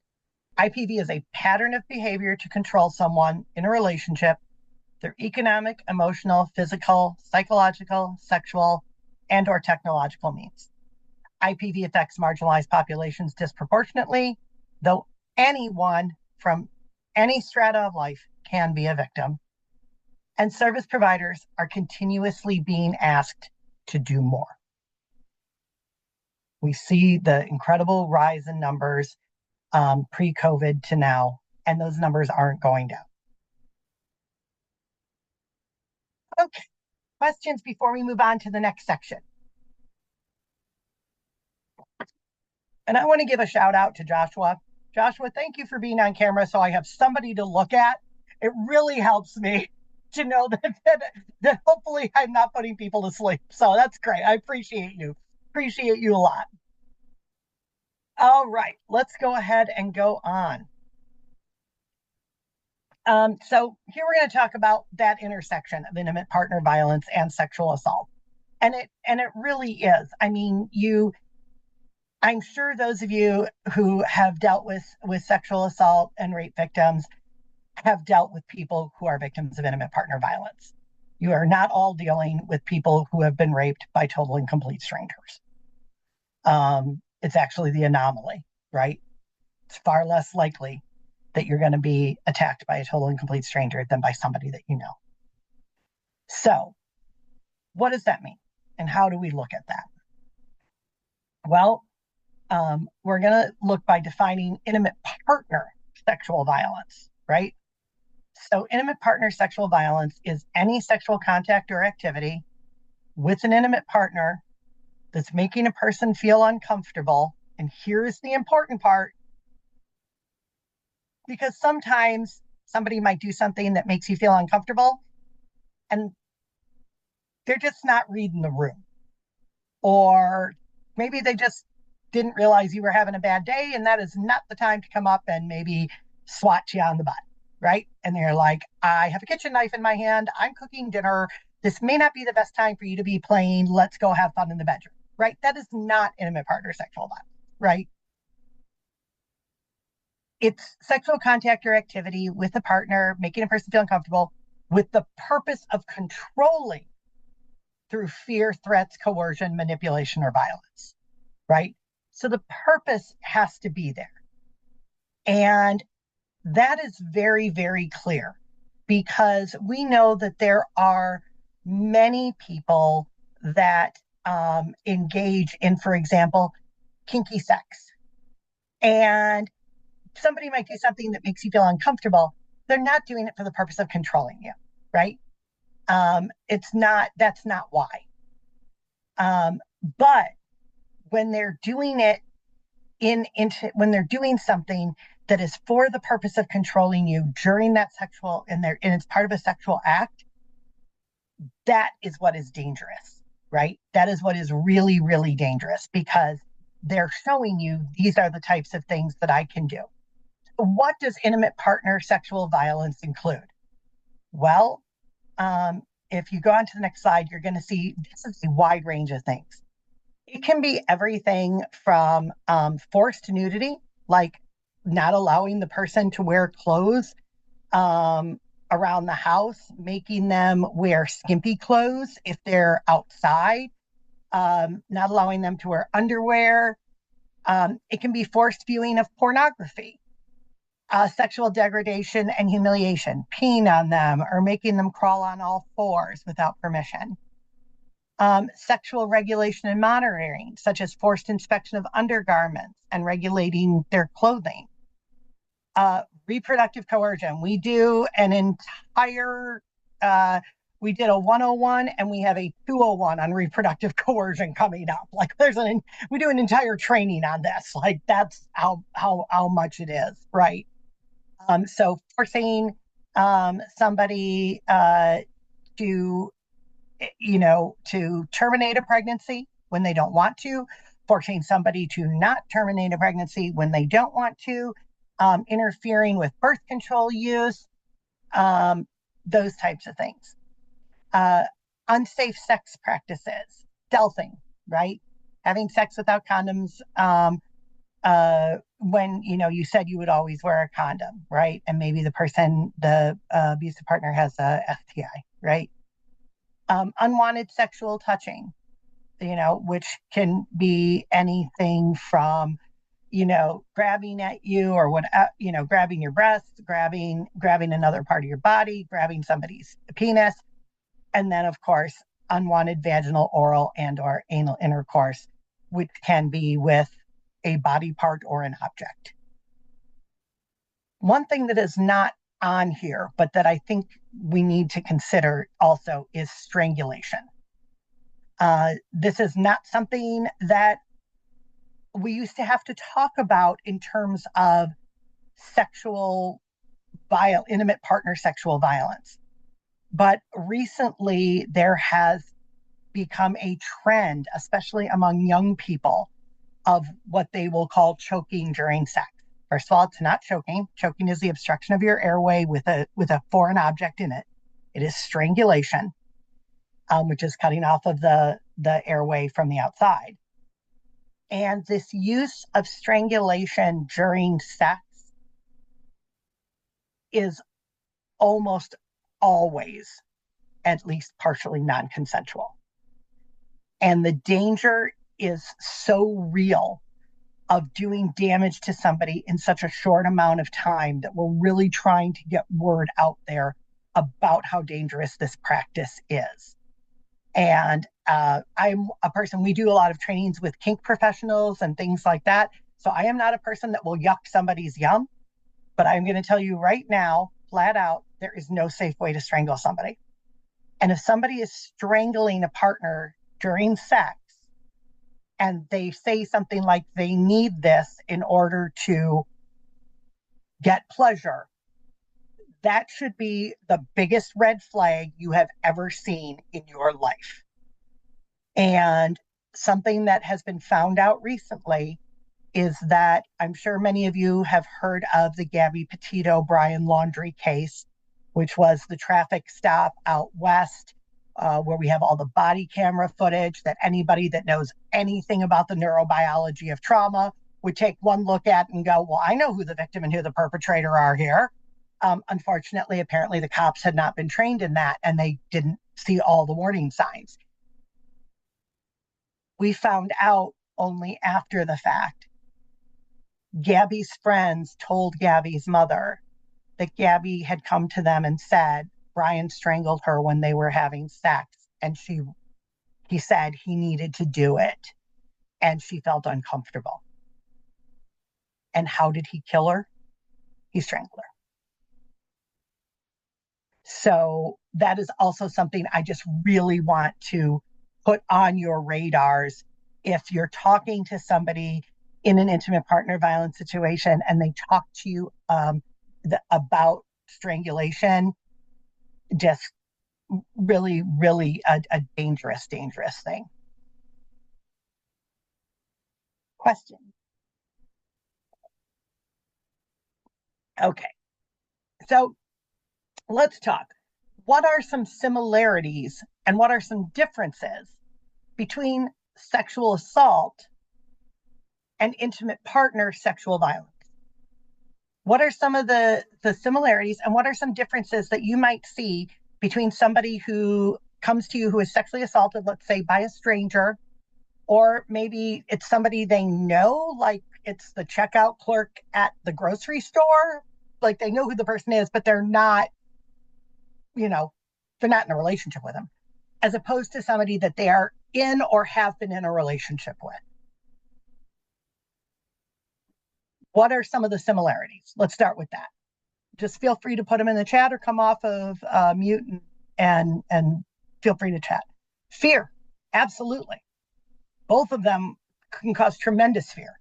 IPV is a pattern of behavior to control someone in a relationship through economic, emotional, physical, psychological, sexual, and/or technological means. IPV affects marginalized populations disproportionately, though anyone from any strata of life can be a victim. And service providers are continuously being asked to do more. We see the incredible rise in numbers pre-COVID to now, and those numbers aren't going down. Okay, questions before we move on to the next section? And I want to give a shout out to Joshua. Joshua, thank you for being on camera so I have somebody to look at. It really helps me to know that hopefully I'm not putting people to sleep. So that's great. I appreciate you. Appreciate you a lot. All right, let's go ahead and go on. So here we're going to talk about that intersection of intimate partner violence and sexual assault. And it really is. I mean, I'm sure those of you who have dealt with sexual assault and rape victims have dealt with people who are victims of intimate partner violence. You are not all dealing with people who have been raped by total and complete strangers. It's actually the anomaly, right? It's far less likely that you're going to be attacked by a total and complete stranger than by somebody that you know. So, what does that mean? And how do we look at that? Well, we're going to look by defining intimate partner sexual violence, right? So, intimate partner sexual violence is any sexual contact or activity with an intimate partner that's making a person feel uncomfortable. And here's the important part, because sometimes somebody might do something that makes you feel uncomfortable and they're just not reading the room. Or maybe they just didn't realize you were having a bad day, and that is not the time to come up and maybe swat you on the butt, right? And they're like, I have a kitchen knife in my hand. I'm cooking dinner. This may not be the best time for you to be playing. Let's go have fun in the bedroom, right? That is not intimate partner sexual violence, right? It's sexual contact or activity with a partner, making a person feel uncomfortable with the purpose of controlling through fear, threats, coercion, manipulation, or violence, right? So the purpose has to be there. And that is very, very clear, because we know that there are many people that engage in, for example, kinky sex. And somebody might do something that makes you feel uncomfortable. They're not doing it for the purpose of controlling you, right? That's not why. But when they're doing it when they're doing something that is for the purpose of controlling you during that sexual, and it's part of a sexual act, that is what is dangerous, right? That is what is really, really dangerous, because they're showing you these are the types of things that I can do. What does intimate partner sexual violence include? Well, if you go on to the next slide, you're going to see this is a wide range of things. It can be everything from forced nudity, like not allowing the person to wear clothes around the house, making them wear skimpy clothes if they're outside, not allowing them to wear underwear. It can be forced viewing of pornography, sexual degradation and humiliation, peeing on them or making them crawl on all fours without permission. Sexual regulation and monitoring, such as forced inspection of undergarments and regulating their clothing. Reproductive coercion. We do an entire, we did a 101 and we have a 201 on reproductive coercion coming up. Like we do an entire training on this. Like that's how much it is, right? So forcing somebody to terminate a pregnancy when they don't want to, forcing somebody to not terminate a pregnancy when they don't want to, interfering with birth control use, those types of things. Unsafe sex practices, stealthing, right? Having sex without condoms when you said you would always wear a condom, right? And maybe the abusive partner has a STI, right? Unwanted sexual touching, which can be anything from, grabbing at you or what, grabbing your breasts, grabbing another part of your body, grabbing somebody's penis. And then, of course, unwanted vaginal, oral, and or anal intercourse which can be with a body part or an object. One thing that is not on here, but that I think we need to consider also, is strangulation. This is not something that we used to have to talk about in terms of intimate partner sexual violence. But recently, there has become a trend, especially among young people, of what they will call choking during sex. First of all, it's not choking. Choking is the obstruction of your airway with a foreign object in it. It is strangulation, which is cutting off of the airway from the outside. And this use of strangulation during sex is almost always at least partially non-consensual. And the danger is so real of doing damage to somebody in such a short amount of time that we're really trying to get word out there about how dangerous this practice is. And I'm a person, we do a lot of trainings with kink professionals and things like that. So I am not a person that will yuck somebody's yum, but I'm going to tell you right now, flat out, there is no safe way to strangle somebody. And if somebody is strangling a partner during sex and they say something like they need this in order to get pleasure, that should be the biggest red flag you have ever seen in your life. And something that has been found out recently is that I'm sure many of you have heard of the Gabby Petito Brian Laundrie case, which was the traffic stop out west, where we have all the body camera footage that anybody that knows anything about the neurobiology of trauma would take one look at and go, well, I know who the victim and who the perpetrator are here. Unfortunately, apparently the cops had not been trained in that and they didn't see all the warning signs. We found out only after the fact. Gabby's friends told Gabby's mother that Gabby had come to them and said Brian strangled her when they were having sex, and he said he needed to do it, and she felt uncomfortable. And how did he kill her? He strangled her. So that is also something I just really want to put on your radars. If you're talking to somebody in an intimate partner violence situation and they talk to you about strangulation, just really, really a dangerous, dangerous thing. Question. Okay. So let's talk. What are some similarities and what are some differences between sexual assault and intimate partner sexual violence? What are some of the similarities and what are some differences that you might see between somebody who comes to you who is sexually assaulted, let's say by a stranger, or maybe it's somebody they know, like it's the checkout clerk at the grocery store, like they know who the person is, but they're not, they're not in a relationship with them, as opposed to somebody that they are in or have been in a relationship with. What are some of the similarities? Let's start with that. Just feel free to put them in the chat or come off of mute and feel free to chat. Fear, absolutely. Both of them can cause tremendous fear.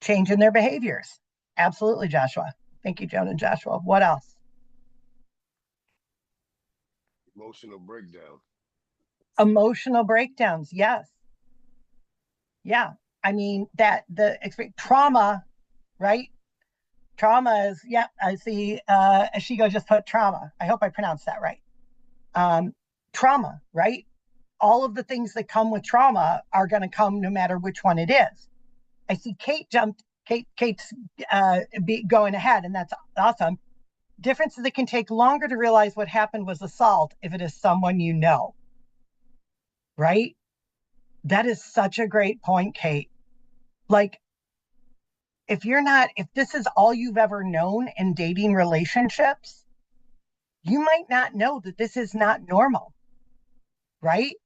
Change in their behaviors, absolutely, Joshua. Thank you, Joan and Joshua. What else? Emotional breakdown. Emotional breakdowns, yes. Yeah, I mean trauma, right? Trauma is, yeah, I see Ashigo just put trauma. I hope I pronounced that right. Trauma, right? All of the things that come with trauma are going to come no matter which one it is. I see Kate's going ahead, and that's awesome. Differences that can take longer to realize what happened was assault if it is someone you know, right? That is such a great point, Kate. Like, if this is all you've ever known in dating relationships, you might not know that this is not normal, right?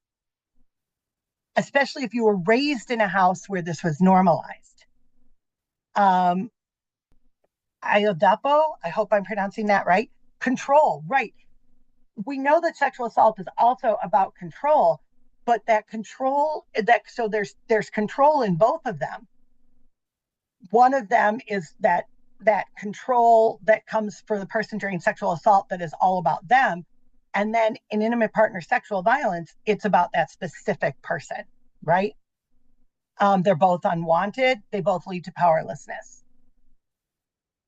especially if you were raised in a house where this was normalized. Iodapo, I hope I'm pronouncing that right. Control, right. We know that sexual assault is also about control, but that control, so there's control in both of them. One of them is that control that comes for the person during sexual assault that is all about them. And then in intimate partner sexual violence, it's about that specific person, right? They're both unwanted. They both lead to powerlessness.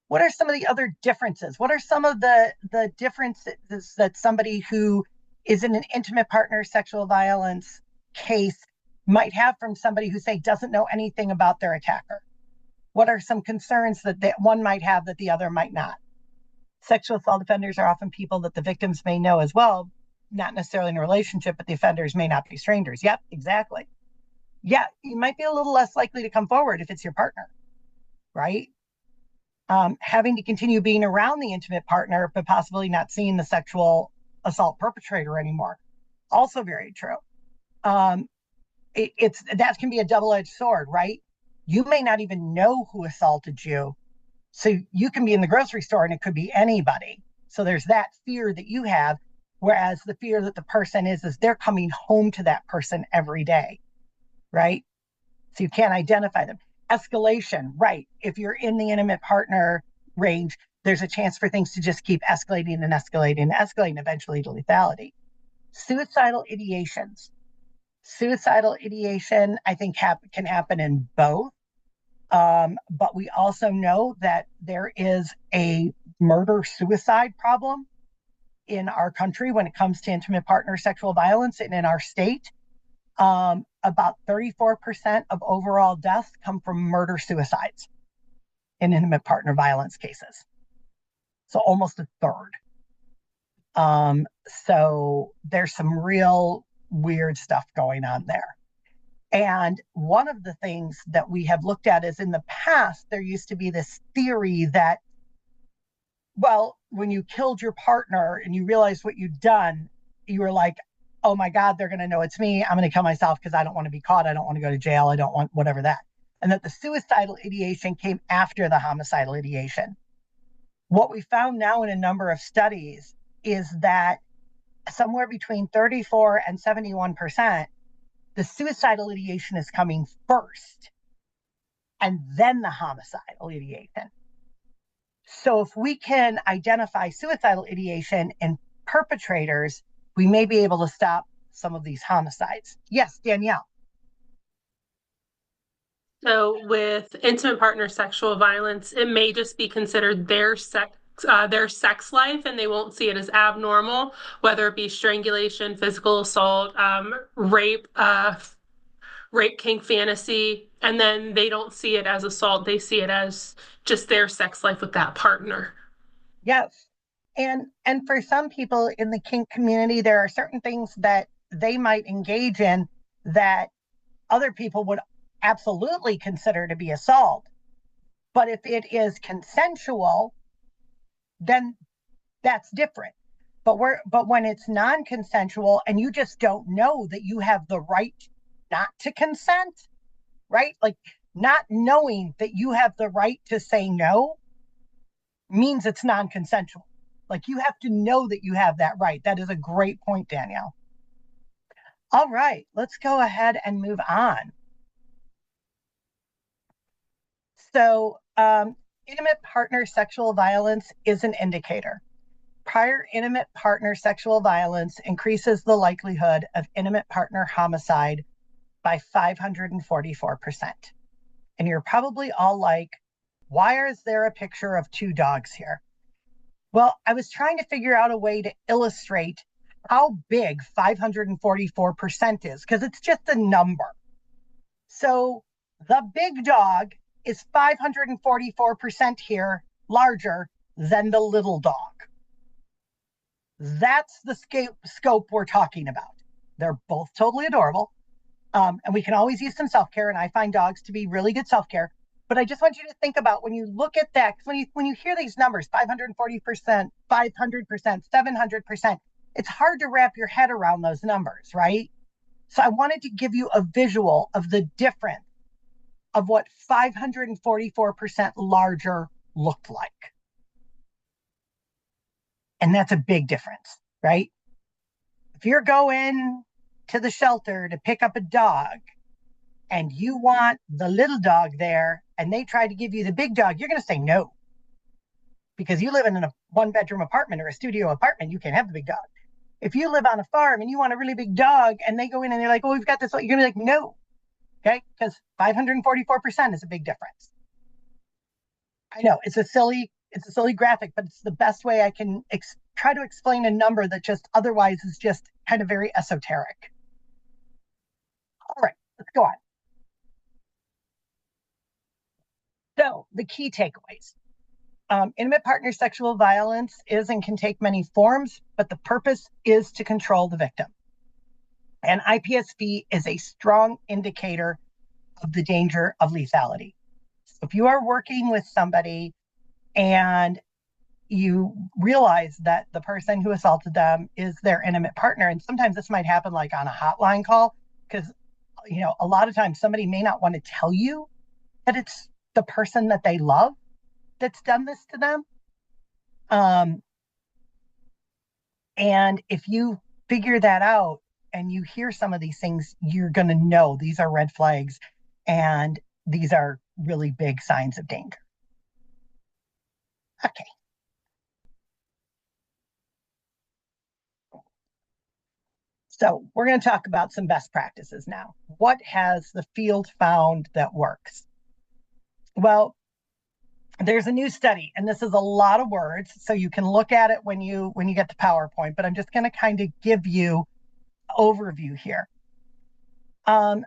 What are some of the other differences? What are some of the differences that somebody who is in an intimate partner sexual violence case might have from somebody who, say, doesn't know anything about their attacker? What are some concerns that one might have that the other might not? Sexual assault offenders are often people that the victims may know as well, not necessarily in a relationship, but the offenders may not be strangers. Yep, exactly. Yeah, you might be a little less likely to come forward if it's your partner, right? Having to continue being around the intimate partner, but possibly not seeing the sexual assault perpetrator anymore. Also very true. That can be a double-edged sword, right? You may not even know who assaulted you. So you can be in the grocery store and it could be anybody. So there's that fear that you have, whereas the fear that the person is they're coming home to that person every day, right? So you can't identify them. Escalation, right? If you're in the intimate partner range, there's a chance for things to just keep escalating and escalating and escalating, eventually to lethality. Suicidal ideations. Suicidal ideation, I think, can happen in both. But we also know that there is a murder-suicide problem in our country when it comes to intimate partner sexual violence and in our state. About 34% of overall deaths come from murder-suicides in intimate partner violence cases. So almost a third. So there's some real weird stuff going on there. And one of the things that we have looked at is in the past, there used to be this theory that, well, when you killed your partner and you realized what you'd done, you were like, oh my God, they're going to know it's me. I'm going to kill myself because I don't want to be caught. I don't want to go to jail. I don't want whatever that. And that the suicidal ideation came after the homicidal ideation. What we found now in a number of studies is that somewhere between 34 and 71%, the suicidal ideation is coming first, and then the homicidal ideation. So if we can identify suicidal ideation in perpetrators, we may be able to stop some of these homicides. Yes, Danielle. So with intimate partner sexual violence, it may just be considered their sex life, and they won't see it as abnormal, whether it be strangulation, physical assault, rape, kink fantasy, and then they don't see it as assault. They see it as just their sex life with that partner. Yes. And for some people in the kink community, there are certain things that they might engage in that other people would absolutely consider to be assault. But if it is consensual, then that's different. But when it's non-consensual and you just don't know that you have the right not to consent, right? Like not knowing that you have the right to say no means it's non-consensual. Like you have to know that you have that right. That is a great point, Danielle. All right, let's go ahead and move on. So intimate partner sexual violence is an indicator. Prior intimate partner sexual violence increases the likelihood of intimate partner homicide by 544%. And you're probably all like, why is there a picture of two dogs here? Well, I was trying to figure out a way to illustrate how big 544% is, because it's just a number. So the big dog is 544% here larger than the little dog. That's the scope we're talking about. They're both totally adorable. And we can always use some self-care, and I find dogs to be really good self-care. But I just want you to think about when you look at that, because when you hear these numbers, 540%, 500%, 700%, it's hard to wrap your head around those numbers, right? So I wanted to give you a visual of the difference of what 544% larger looked like. And that's a big difference, right? If you're going to the shelter to pick up a dog and you want the little dog there and they try to give you the big dog, you're going to say no. Because you live in a 1-bedroom apartment or a studio apartment, you can't have the big dog. If you live on a farm and you want a really big dog and they go in and they're like, oh, we've got this, you're going to be like, no. Okay? Because 544% is a big difference. I know it's a silly graphic, but it's the best way I can try to explain a number that just otherwise is just kind of very esoteric. All right, let's go on. So the key takeaways. Intimate partner sexual violence is and can take many forms, but the purpose is to control the victim. And IPSV is a strong indicator of the danger of lethality. So if you are working with somebody and you realize that the person who assaulted them is their intimate partner, and sometimes this might happen like on a hotline call, because a lot of times somebody may not want to tell you that it's the person that they love that's done this to them. And if you figure that out and you hear some of these things, you're going to know these are red flags and these are really big signs of danger. Okay. So we're going to talk about some best practices now. What has the field found that works? Well, there's a new study, and this is a lot of words, so you can look at it when you get the PowerPoint, but I'm just going to kind of give you an overview here. This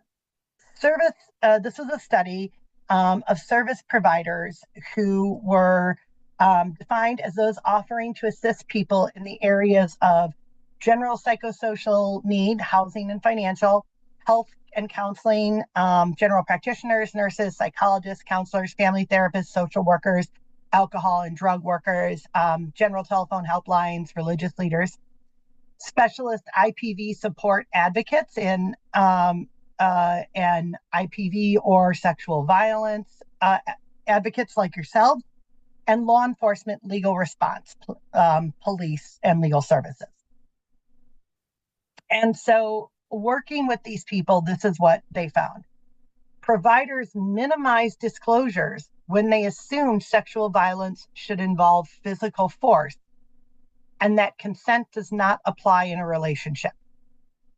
was a study of service providers who were defined as those offering to assist people in the areas of general psychosocial need, housing and financial, health and counseling, general practitioners, nurses, psychologists, counselors, family therapists, social workers, alcohol and drug workers, general telephone helplines, religious leaders, specialist IPV support advocates in and IPV or sexual violence advocates like yourselves, and law enforcement legal response, police and legal services. And so working with these people, this is what they found. Providers minimize disclosures when they assume sexual violence should involve physical force and that consent does not apply in a relationship,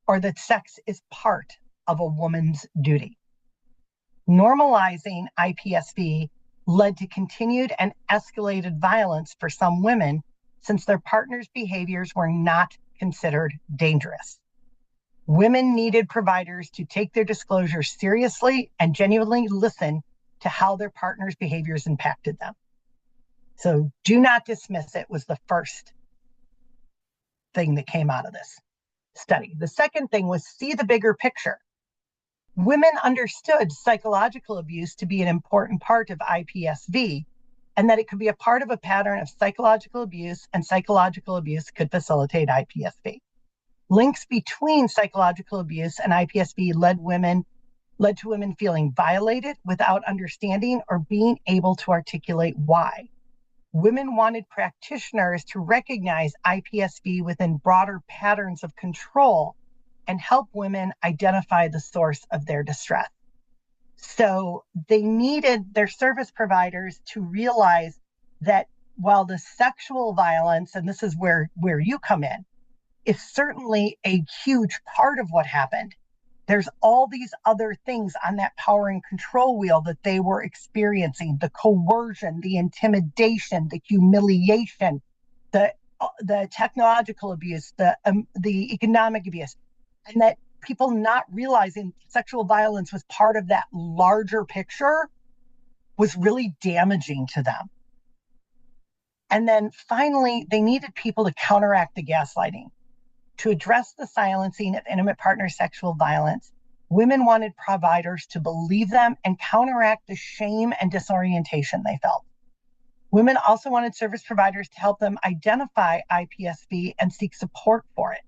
or that sex is part of a woman's duty. Normalizing IPSV led to continued and escalated violence for some women since their partners' behaviors were not considered dangerous. Women needed providers to take their disclosures seriously and genuinely listen to how their partner's behaviors impacted them. So do not dismiss it was the first thing that came out of this study. The second thing was see the bigger picture. Women understood psychological abuse to be an important part of IPSV and that it could be a part of a pattern of psychological abuse, and psychological abuse could facilitate IPSV. Links between psychological abuse and IPSV led to women feeling violated without understanding or being able to articulate why. Women wanted practitioners to recognize IPSV within broader patterns of control and help women identify the source of their distress. So they needed their service providers to realize that while the sexual violence, and this is where you come in, is certainly a huge part of what happened, there's all these other things on that power and control wheel that they were experiencing: the coercion, the intimidation, the humiliation, the technological abuse, the economic abuse, and that people not realizing sexual violence was part of that larger picture was really damaging to them. And then finally, they needed people to counteract the gaslighting. To address the silencing of intimate partner sexual violence, women wanted providers to believe them and counteract the shame and disorientation they felt. Women also wanted service providers to help them identify IPSV and seek support for it.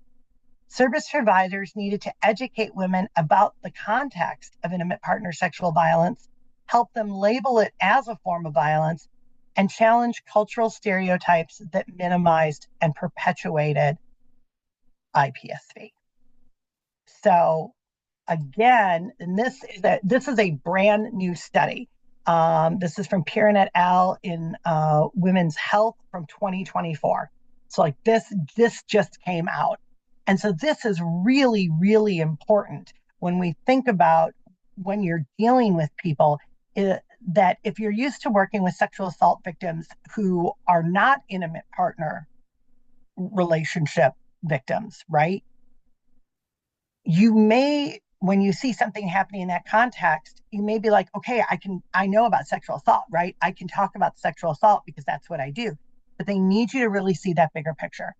Service providers needed to educate women about the context of intimate partner sexual violence, help them label it as a form of violence, and challenge cultural stereotypes that minimized and perpetuated IPSV. So again, and this is a brand new study. This is from Piran et al. In Women's Health from 2024. So like this just came out. And so this is really, really important when we think about when you're dealing with people, that if you're used to working with sexual assault victims who are not intimate partner relationship victims, right? You may, when you see something happening in that context, you may be like, okay, I know about sexual assault, right? I can talk about sexual assault because that's what I do. But they need you to really see that bigger picture.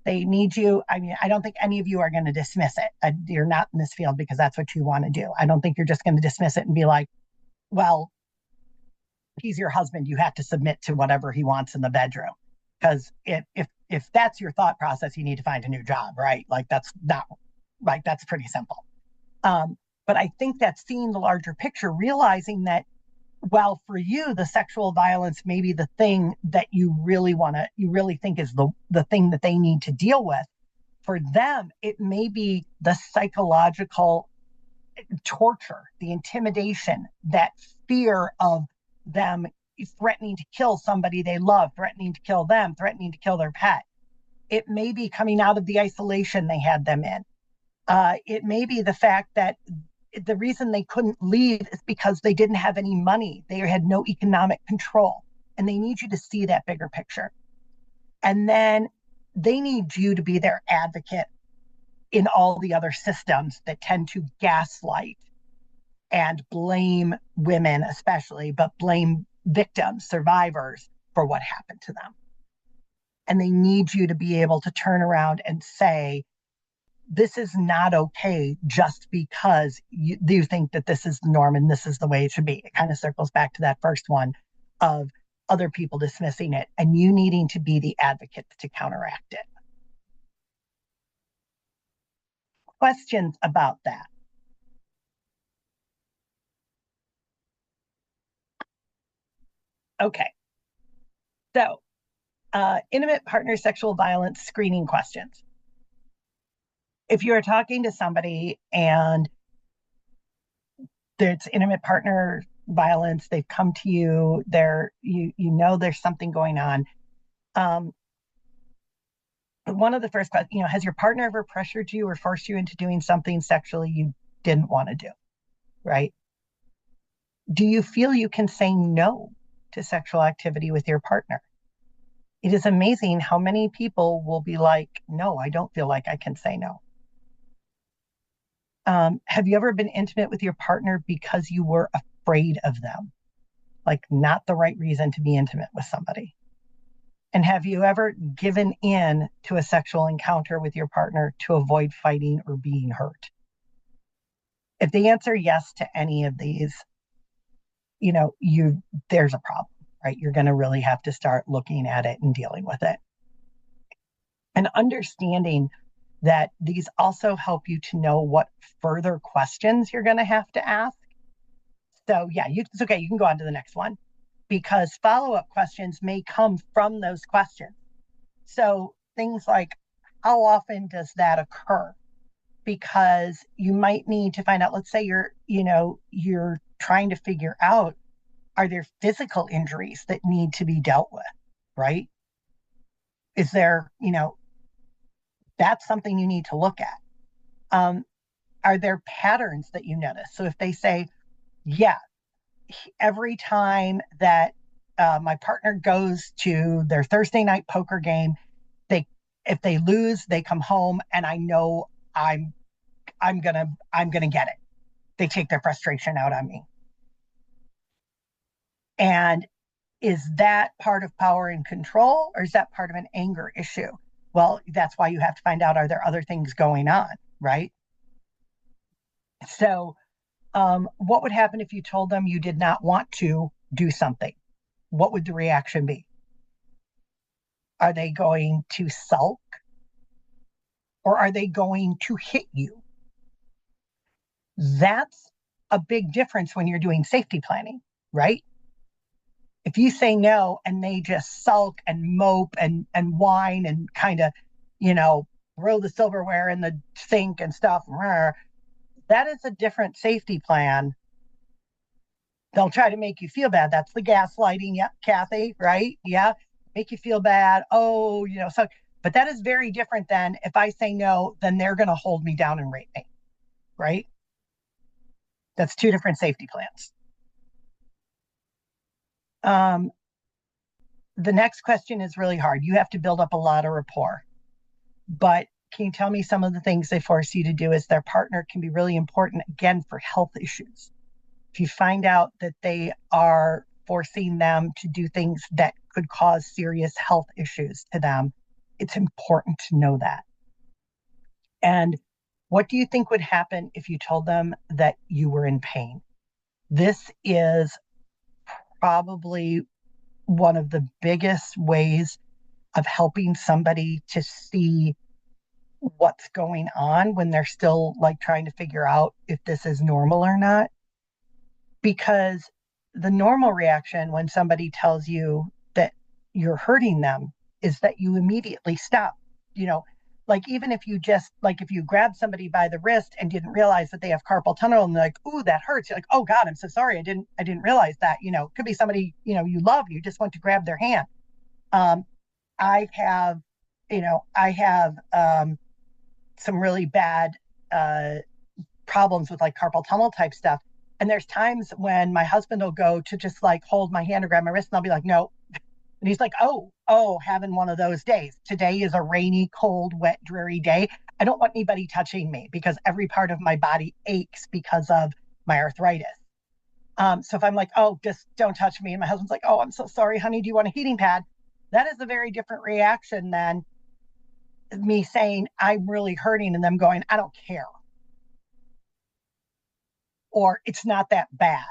They need you. I mean, I don't think any of you are going to dismiss it. You're not in this field because that's what you want to do. I don't think you're just going to dismiss it and be like, well, he's your husband. You have to submit to whatever he wants in the bedroom. Because if that's your thought process, you need to find a new job, right? Like that's not like that's pretty simple. But I think that's seeing the larger picture, realizing that while for you the sexual violence may be the thing that you really think is the thing that they need to deal with, for them it may be the psychological torture, the intimidation, that fear of them threatening to kill somebody they love, threatening to kill them, threatening to kill their pet. It may be coming out of the isolation they had them in. It may be the fact that the reason they couldn't leave is because they didn't have any money. They had no economic control. And they need you to see that bigger picture. And then they need you to be their advocate in all the other systems that tend to gaslight and blame women, especially, but blame victims, survivors, for what happened to them. And they need you to be able to turn around and say, this is not okay just because you think that this is the norm and this is the way it should be. It kind of circles back to that first one of other people dismissing it and you needing to be the advocate to counteract it. Questions about that? Okay. So, intimate partner sexual violence screening questions. If you're talking to somebody and there's intimate partner violence, they've come to you, you know there's something going on. One of the first questions, has your partner ever pressured you or forced you into doing something sexually you didn't want to do, right? Do you feel you can say no to sexual activity with your partner? It is amazing how many people will be like, no, I don't feel like I can say no. Have you ever been intimate with your partner because you were afraid of them? Like not the right reason to be intimate with somebody. And have you ever given in to a sexual encounter with your partner to avoid fighting or being hurt? If the answer yes to any of these, there's a problem, right? You're going to really have to start looking at it and dealing with it. And understanding that these also help you to know what further questions you're going to have to ask. So yeah, it's okay. You can go on to the next one because follow-up questions may come from those questions. So things like, how often does that occur? Because you might need to find out, let's say you're trying to figure out, are there physical injuries that need to be dealt with, right? Is there, that's something you need to look at. Are there patterns that you notice? So if they say, yeah, every time that my partner goes to their Thursday night poker game, if they lose, they come home and I know I'm gonna get it. They take their frustration out on me. And is that part of power and control, or is that part of an anger issue? Well, that's why you have to find out, are there other things going on, right? So what would happen if you told them you did not want to do something? What would the reaction be? Are they going to sulk? or are they going to hit you? That's a big difference when you're doing safety planning, right? If you say no and they just sulk and mope and whine and kind of, throw the silverware in the sink and stuff, that is a different safety plan. They'll try to make you feel bad. That's the gaslighting. Yep, Kathy, right? Yeah. Make you feel bad. Oh, so, but that is very different than if I say no, then they're going to hold me down and rape me, right? That's two different safety plans. The next question is really hard. You have to build up a lot of rapport. But can you tell me some of the things they force you to do as their partner can be really important, again, for health issues? If you find out that they are forcing them to do things that could cause serious health issues to them, it's important to know that. And what do you think would happen if you told them that you were in pain? This is probably one of the biggest ways of helping somebody to see what's going on when they're still like trying to figure out if this is normal or not. Because the normal reaction when somebody tells you that you're hurting them is that you immediately stop. Like even if you just like if you grab somebody by the wrist and didn't realize that they have carpal tunnel and they're like, ooh, that hurts. You're like, oh God, I'm so sorry. I didn't realize that. It could be somebody, you love, you just want to grab their hand. I have, some really bad problems with like carpal tunnel type stuff. And there's times when my husband will go to just like hold my hand or grab my wrist and I'll be like, no. And he's like, oh, having one of those days. Today is a rainy, cold, wet, dreary day. I don't want anybody touching me because every part of my body aches because of my arthritis. So if I'm like, oh, just don't touch me. And my husband's like, oh, I'm so sorry, honey. Do you want a heating pad? That is a very different reaction than me saying I'm really hurting and them going, I don't care. Or it's not that bad.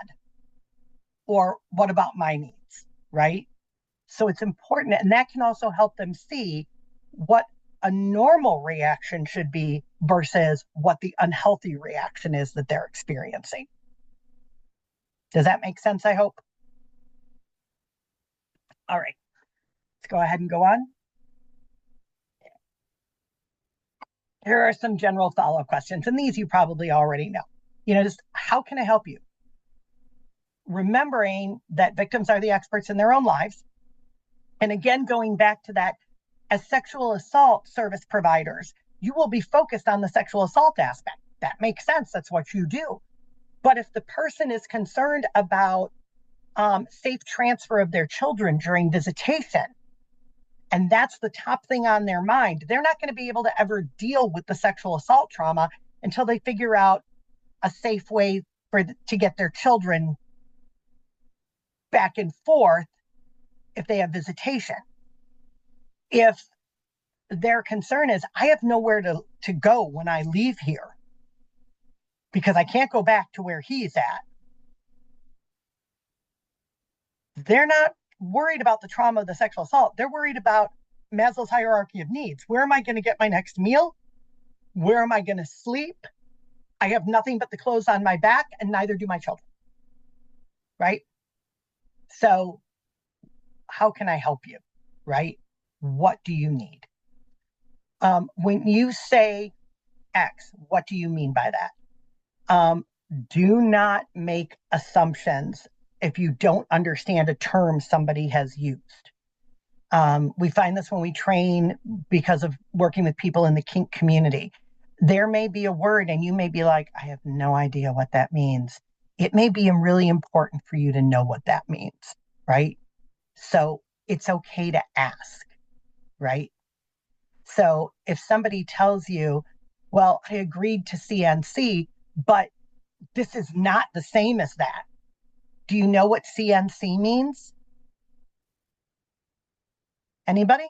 Or what about my needs, right? So it's important. And that can also help them see what a normal reaction should be versus what the unhealthy reaction is that they're experiencing. Does that make sense? I hope. All right. Let's go ahead and go on. Here are some general follow-up questions. And these you probably already know. Just how can I help you? Remembering that victims are the experts in their own lives. And again, going back to that, as sexual assault service providers, you will be focused on the sexual assault aspect. That makes sense. That's what you do. But if the person is concerned about safe transfer of their children during visitation, and that's the top thing on their mind, they're not going to be able to ever deal with the sexual assault trauma until they figure out a safe way to get their children back and forth if they have visitation. If their concern is, I have nowhere to go when I leave here because I can't go back to where he's at, they're not worried about the trauma of the sexual assault. They're worried about Maslow's hierarchy of needs. Where am I going to get my next meal? Where am I going to sleep? I have nothing but the clothes on my back, and neither do my children. Right? So how can I help you? Right? What do you need? When you say X, what do you mean by that? Do not make assumptions if you don't understand a term somebody has used. We find this when we train because of working with people in the kink community. There may be a word and you may be like, I have no idea what that means. It may be really important for you to know what that means, right? So it's okay to ask, right? So if somebody tells you, well, I agreed to CNC, but this is not the same as that. Do you know what CNC means? Anybody?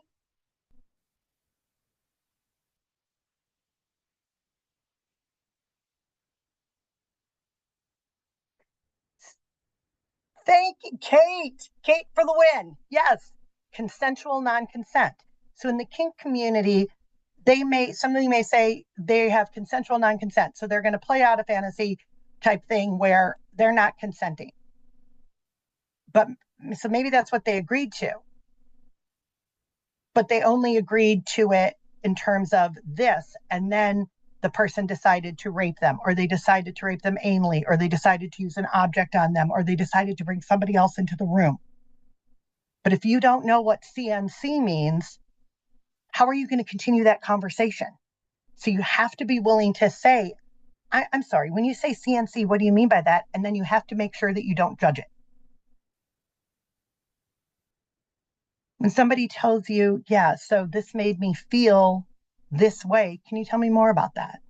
Thank you, Kate. Kate for the win. Yes, consensual non-consent. So in the kink community, somebody may say they have consensual non-consent. So they're going to play out a fantasy type thing where they're not consenting. But so maybe that's what they agreed to. But they only agreed to it in terms of this. And then the person decided to rape them, or they decided to rape them anally, or they decided to use an object on them, or they decided to bring somebody else into the room. But if you don't know what CNC means, how are you going to continue that conversation? So you have to be willing to say, I'm sorry, when you say CNC, what do you mean by that? And then you have to make sure that you don't judge it. When somebody tells you, yeah, so this made me feel this way, can you tell me more about that?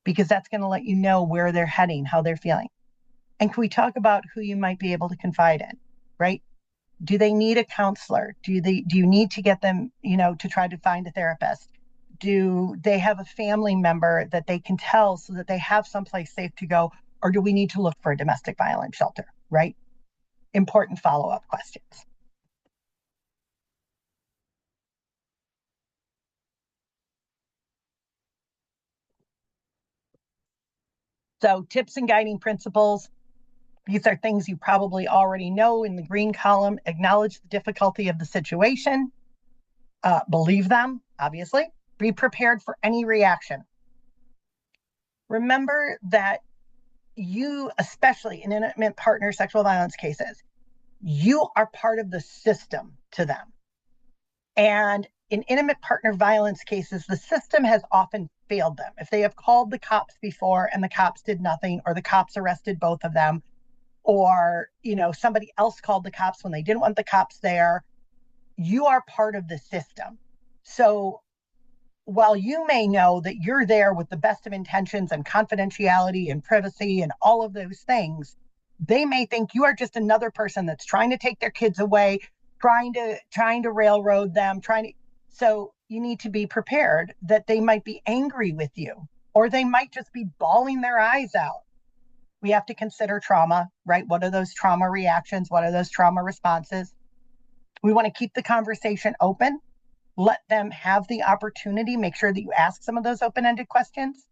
Because that's going to let you know where they're heading, how they're feeling. And can we talk about who you might be able to confide in, right? Do they need a counselor? Do you need to get them, to try to find a therapist? Do they have a family member that they can tell so that they have someplace safe to go? Or do we need to look for a domestic violence shelter, right? Important follow-up questions. So tips and guiding principles. These are things you probably already know in the green column. Acknowledge the difficulty of the situation. Believe them, obviously. Be prepared for any reaction. Remember that you, especially in intimate partner sexual violence cases, you are part of the system to them. And in intimate partner violence cases, the system has often failed them. If they have called the cops before and the cops did nothing, or the cops arrested both of them, or somebody else called the cops when they didn't want the cops there, you are part of the system. So while you may know that you're there with the best of intentions and confidentiality and privacy and all of those things, they may think you are just another person that's trying to take their kids away, trying to railroad them, so you need to be prepared that they might be angry with you, or they might just be bawling their eyes out. We have to consider trauma, right? What are those trauma reactions? What are those trauma responses? We want to keep the conversation open. Let them have the opportunity. Make sure that you ask some of those open-ended questions.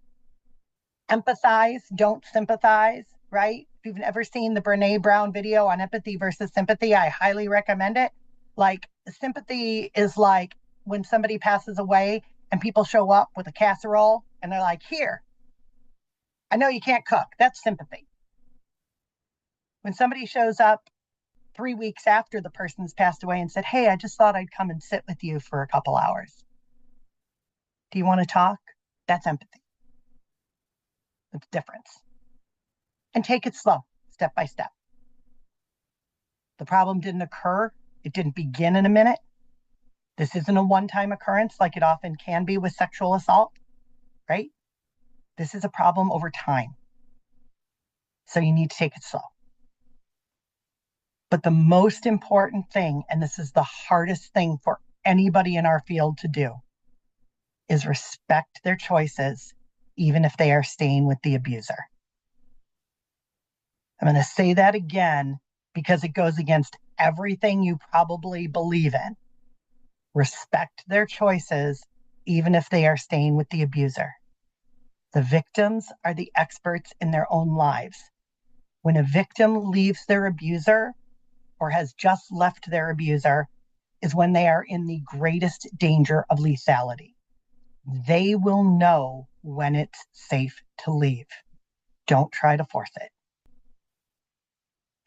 Empathize, don't sympathize, right? If you've never seen the Brene Brown video on empathy versus sympathy, I highly recommend it. Like, sympathy is like when somebody passes away and people show up with a casserole and they're like, here, I know you can't cook. That's sympathy. When somebody shows up 3 weeks after the person's passed away and said, hey, I just thought I'd come and sit with you for a couple hours. Do you want to talk? That's empathy. It's difference. And take it slow, step by step. The problem didn't occur. It didn't begin in a minute. This isn't a one-time occurrence like it often can be with sexual assault, right? This is a problem over time. So you need to take it slow. But the most important thing, and this is the hardest thing for anybody in our field to do, is respect their choices, even if they are staying with the abuser. I'm going to say that again because it goes against everything you probably believe in. Respect their choices, even if they are staying with the abuser. The victims are the experts in their own lives. When a victim leaves their abuser or has just left their abuser is when they are in the greatest danger of lethality. They will know when it's safe to leave. Don't try to force it.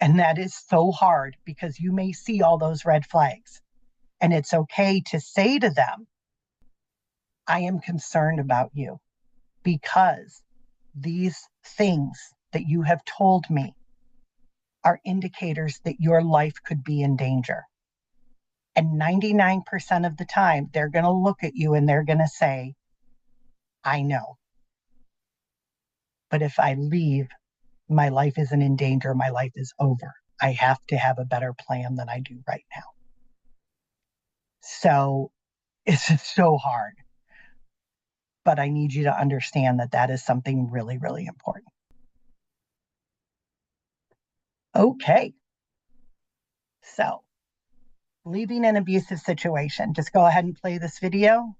And that is so hard because you may see all those red flags. And it's okay to say to them, I am concerned about you because these things that you have told me are indicators that your life could be in danger. And 99% of the time, they're going to look at you and they're going to say, I know. But if I leave, my life isn't in danger. My life is over. I have to have a better plan than I do right now. So it's just so hard. But I need you to understand that that is something really, really important. Okay. So leaving an abusive situation, just go ahead and play this video.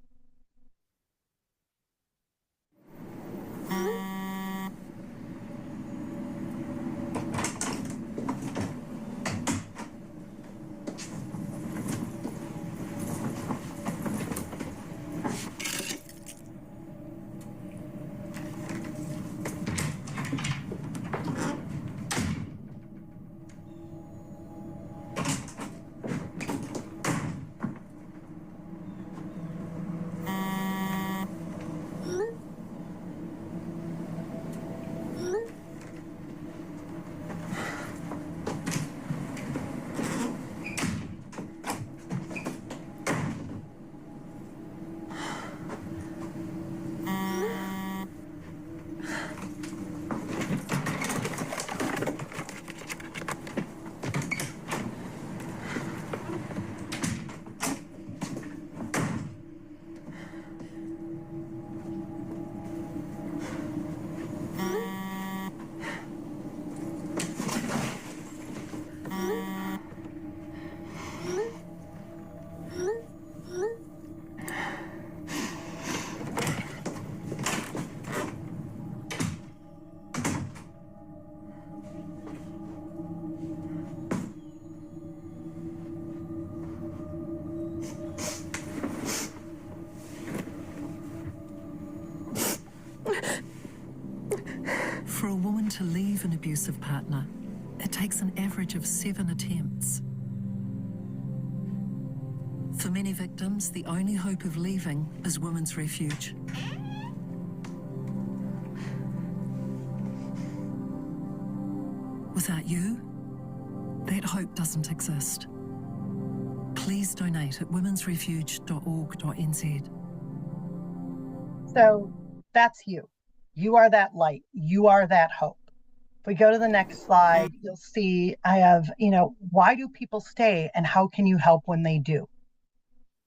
to leave an abusive partner, it takes an average of 7 attempts. For many victims, the only hope of leaving is women's refuge. Without you, that hope doesn't exist. Please donate at womensrefuge.org.nz. So that's you. You are that light. You are that hope. If we go to the next slide, you'll see I have, why do people stay and how can you help when they do?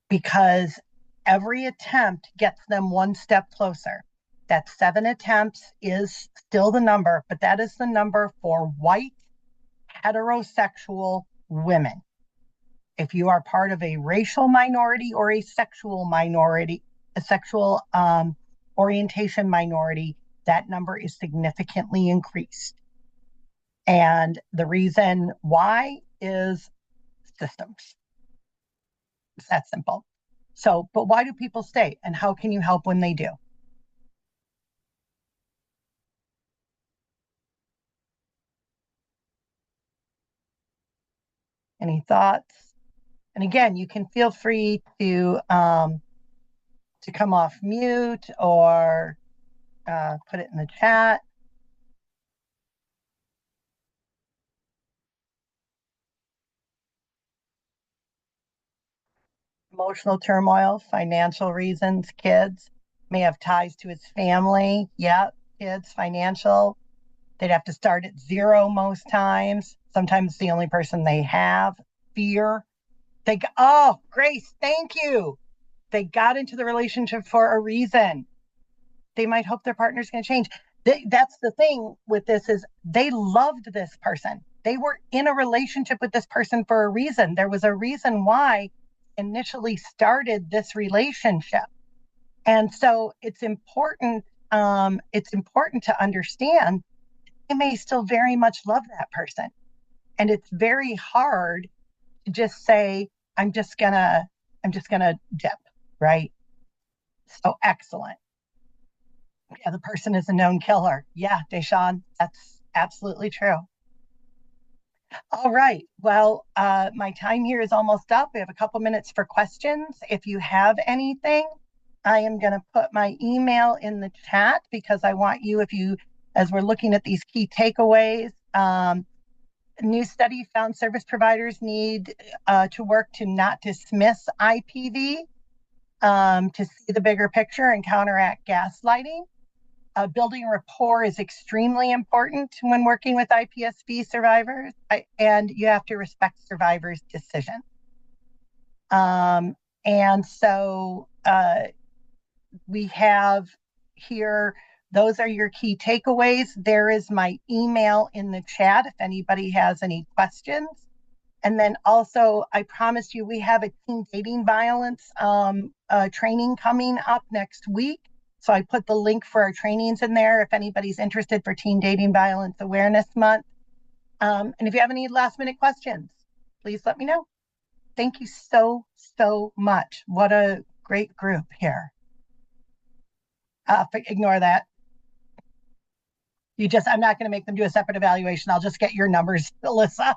Because every attempt gets them one step closer. That 7 attempts is still the number, but that is the number for white heterosexual women. If you are part of a racial minority or a sexual minority, a sexual orientation minority, that number is significantly increased. And the reason why is systems. It's that simple. So, but why do people stay and how can you help when they do? Any thoughts? And again, you can feel free to come off mute or put it in the chat. Emotional turmoil, financial reasons, kids may have ties to his family. Yeah, kids, financial. They'd have to start at 0 most times. Sometimes it's the only person they have. Fear. Oh, Grace, thank you. They got into the relationship for a reason. They might hope their partner's going to change. That's the thing with this is they loved this person. They were in a relationship with this person for a reason. There was a reason why initially started this relationship. And so it's important to understand they may still very much love that person. And it's very hard to just say, I'm just gonna dip, right? So excellent. Yeah, the person is a known killer. Yeah, Deshawn, that's absolutely true. All right. Well, my time here is almost up. We have a couple minutes for questions. If you have anything, I am going to put my email in the chat because I want you, as we're looking at these key takeaways, a new study found service providers need to work to not dismiss IPV, to see the bigger picture and counteract gaslighting. Building rapport is extremely important when working with IPSV survivors, and you have to respect survivors' decisions. And so we have here, those are your key takeaways. There is my email in the chat if anybody has any questions. And then also, I promised you we have a teen dating violence training coming up next week. So I put the link for our trainings in there if anybody's interested for Teen Dating Violence Awareness Month. And if you have any last minute questions, please let me know. Thank you so, so much. What a great group here. Ignore that. I'm not going to make them do a separate evaluation. I'll just get your numbers, Alyssa.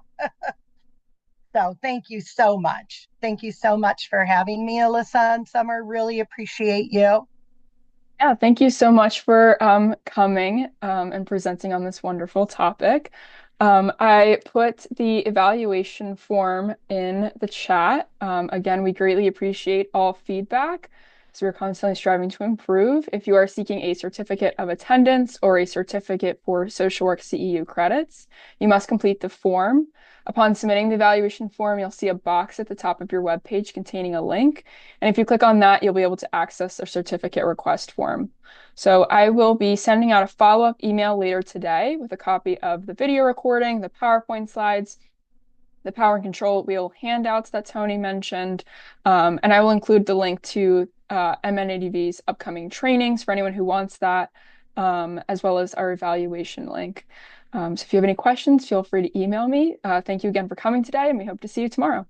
So thank you so much. Thank you so much for having me, Alyssa and Summer. Really appreciate you. Yeah, thank you so much for coming and presenting on this wonderful topic. I put the evaluation form in the chat. Again, we greatly appreciate all feedback, so we're constantly striving to improve. If you are seeking a certificate of attendance or a certificate for social work CEU credits, you must complete the form. Upon submitting the evaluation form, you'll see a box at the top of your webpage containing a link. And if you click on that, you'll be able to access a certificate request form. So I will be sending out a follow-up email later today with a copy of the video recording, the PowerPoint slides, the power and control wheel handouts that Tony mentioned, and I will include the link to MNADV's upcoming trainings for anyone who wants that, as well as our evaluation link. So if you have any questions, feel free to email me. Thank you again for coming today, and we hope to see you tomorrow.